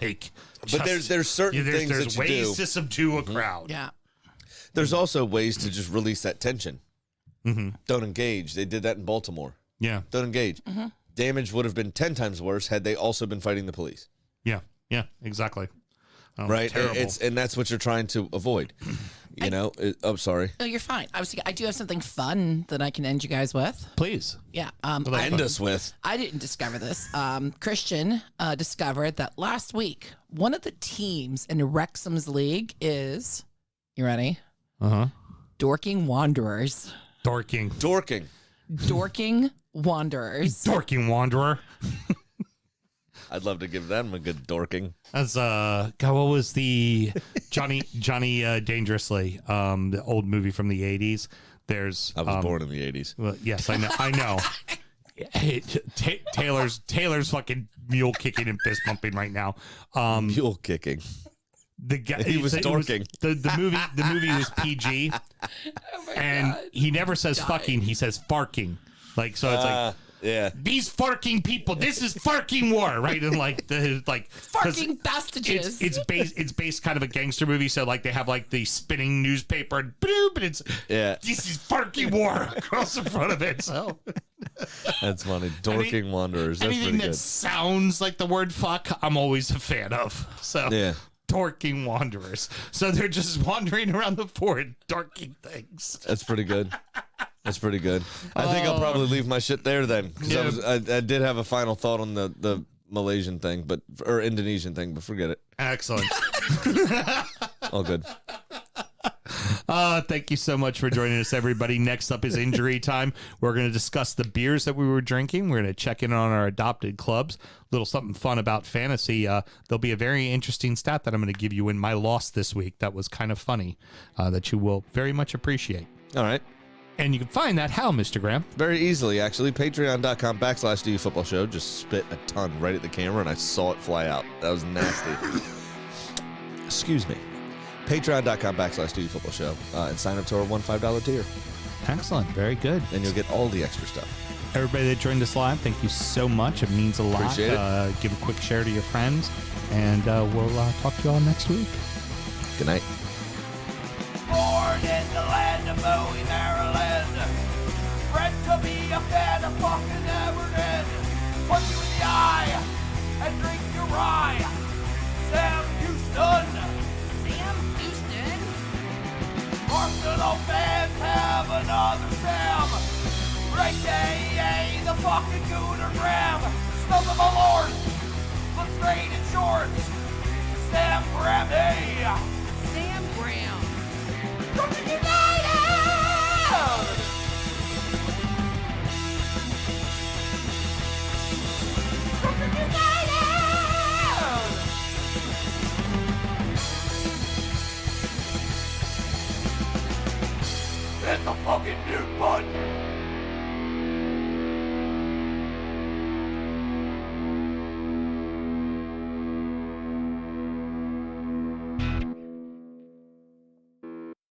there's certain things that you do. There's ways to subdue a crowd. Yeah. There's also ways to just release that tension. Don't engage. They did that in Baltimore. Yeah. Don't engage. Damage would have been 10 times worse had they also been fighting the police. Yeah, exactly. Right? Terrible. And that's what you're trying to avoid. Sorry. No, you're fine. I do have something fun that I can end you guys with. Please. Yeah. End us with. I didn't discover this. Christian discovered that last week, one of the teams in Wrexham's league is, you ready? Dorking Wanderers. Dorking Wanderers. Dorking Wanderer. I'd love to give them a good dorking. As God, what was the Johnny Dangerously, the old movie from the 80s? I was born in the 80s. Well, yes, I know. Hey, Taylor's fucking mule kicking and fist bumping right now. Mule kicking. The guy, he was dorking. The movie was PG, and he never says fucking. He says farking. Like, so it's like Yeah. These farking people. This is farking war, right? And farking bastages. It's based kind of a gangster movie, so like they have like the spinning newspaper and boop, and it's this is farking war across the front of it. So that's funny. Dorking Wanderers. That's anything that sounds like the word fuck, I'm always a fan of. So yeah. Dorking Wanderers. So they're just wandering around the fort, dorking things. That's pretty good. That's pretty good. I think I'll probably leave my shit there then, because I did have a final thought on the Malaysian thing, or Indonesian thing, but forget it. Excellent. All good. Thank you so much for joining us, everybody. Next up is Injury Time. We're going to discuss the beers that we were drinking. We're going to check in on our adopted clubs. A little something fun about fantasy. There'll be a very interesting stat that I'm going to give you in my loss this week that was kind of funny, that you will very much appreciate. All right. And you can find that how, Mr. Graham? Very easily, actually. Patreon.com/DUFootballShow. Just spit a ton right at the camera, and I saw it fly out. That was nasty. Excuse me. Patreon.com/DUFootballShow. And sign up to our $1 tier. Excellent. Very good. And you'll get all the extra stuff. Everybody that joined us live, thank you so much. It means a lot. Appreciate it. Give a quick share to your friends, and we'll talk to you all next week. Good night. Born in the land of Bowie, Maryland. Bred to be a fan of fucking Everton. Punch you in the eye and drink your rye. Sam Houston. Sam Houston? Arsenal fans have another Sam. AKA the fucking Gooner Graham. Stump of a lord. Look straight in shorts. Sam Graham, hey. Sam Graham. Brooklyn United! Brooklyn United! Hit the fucking mute button!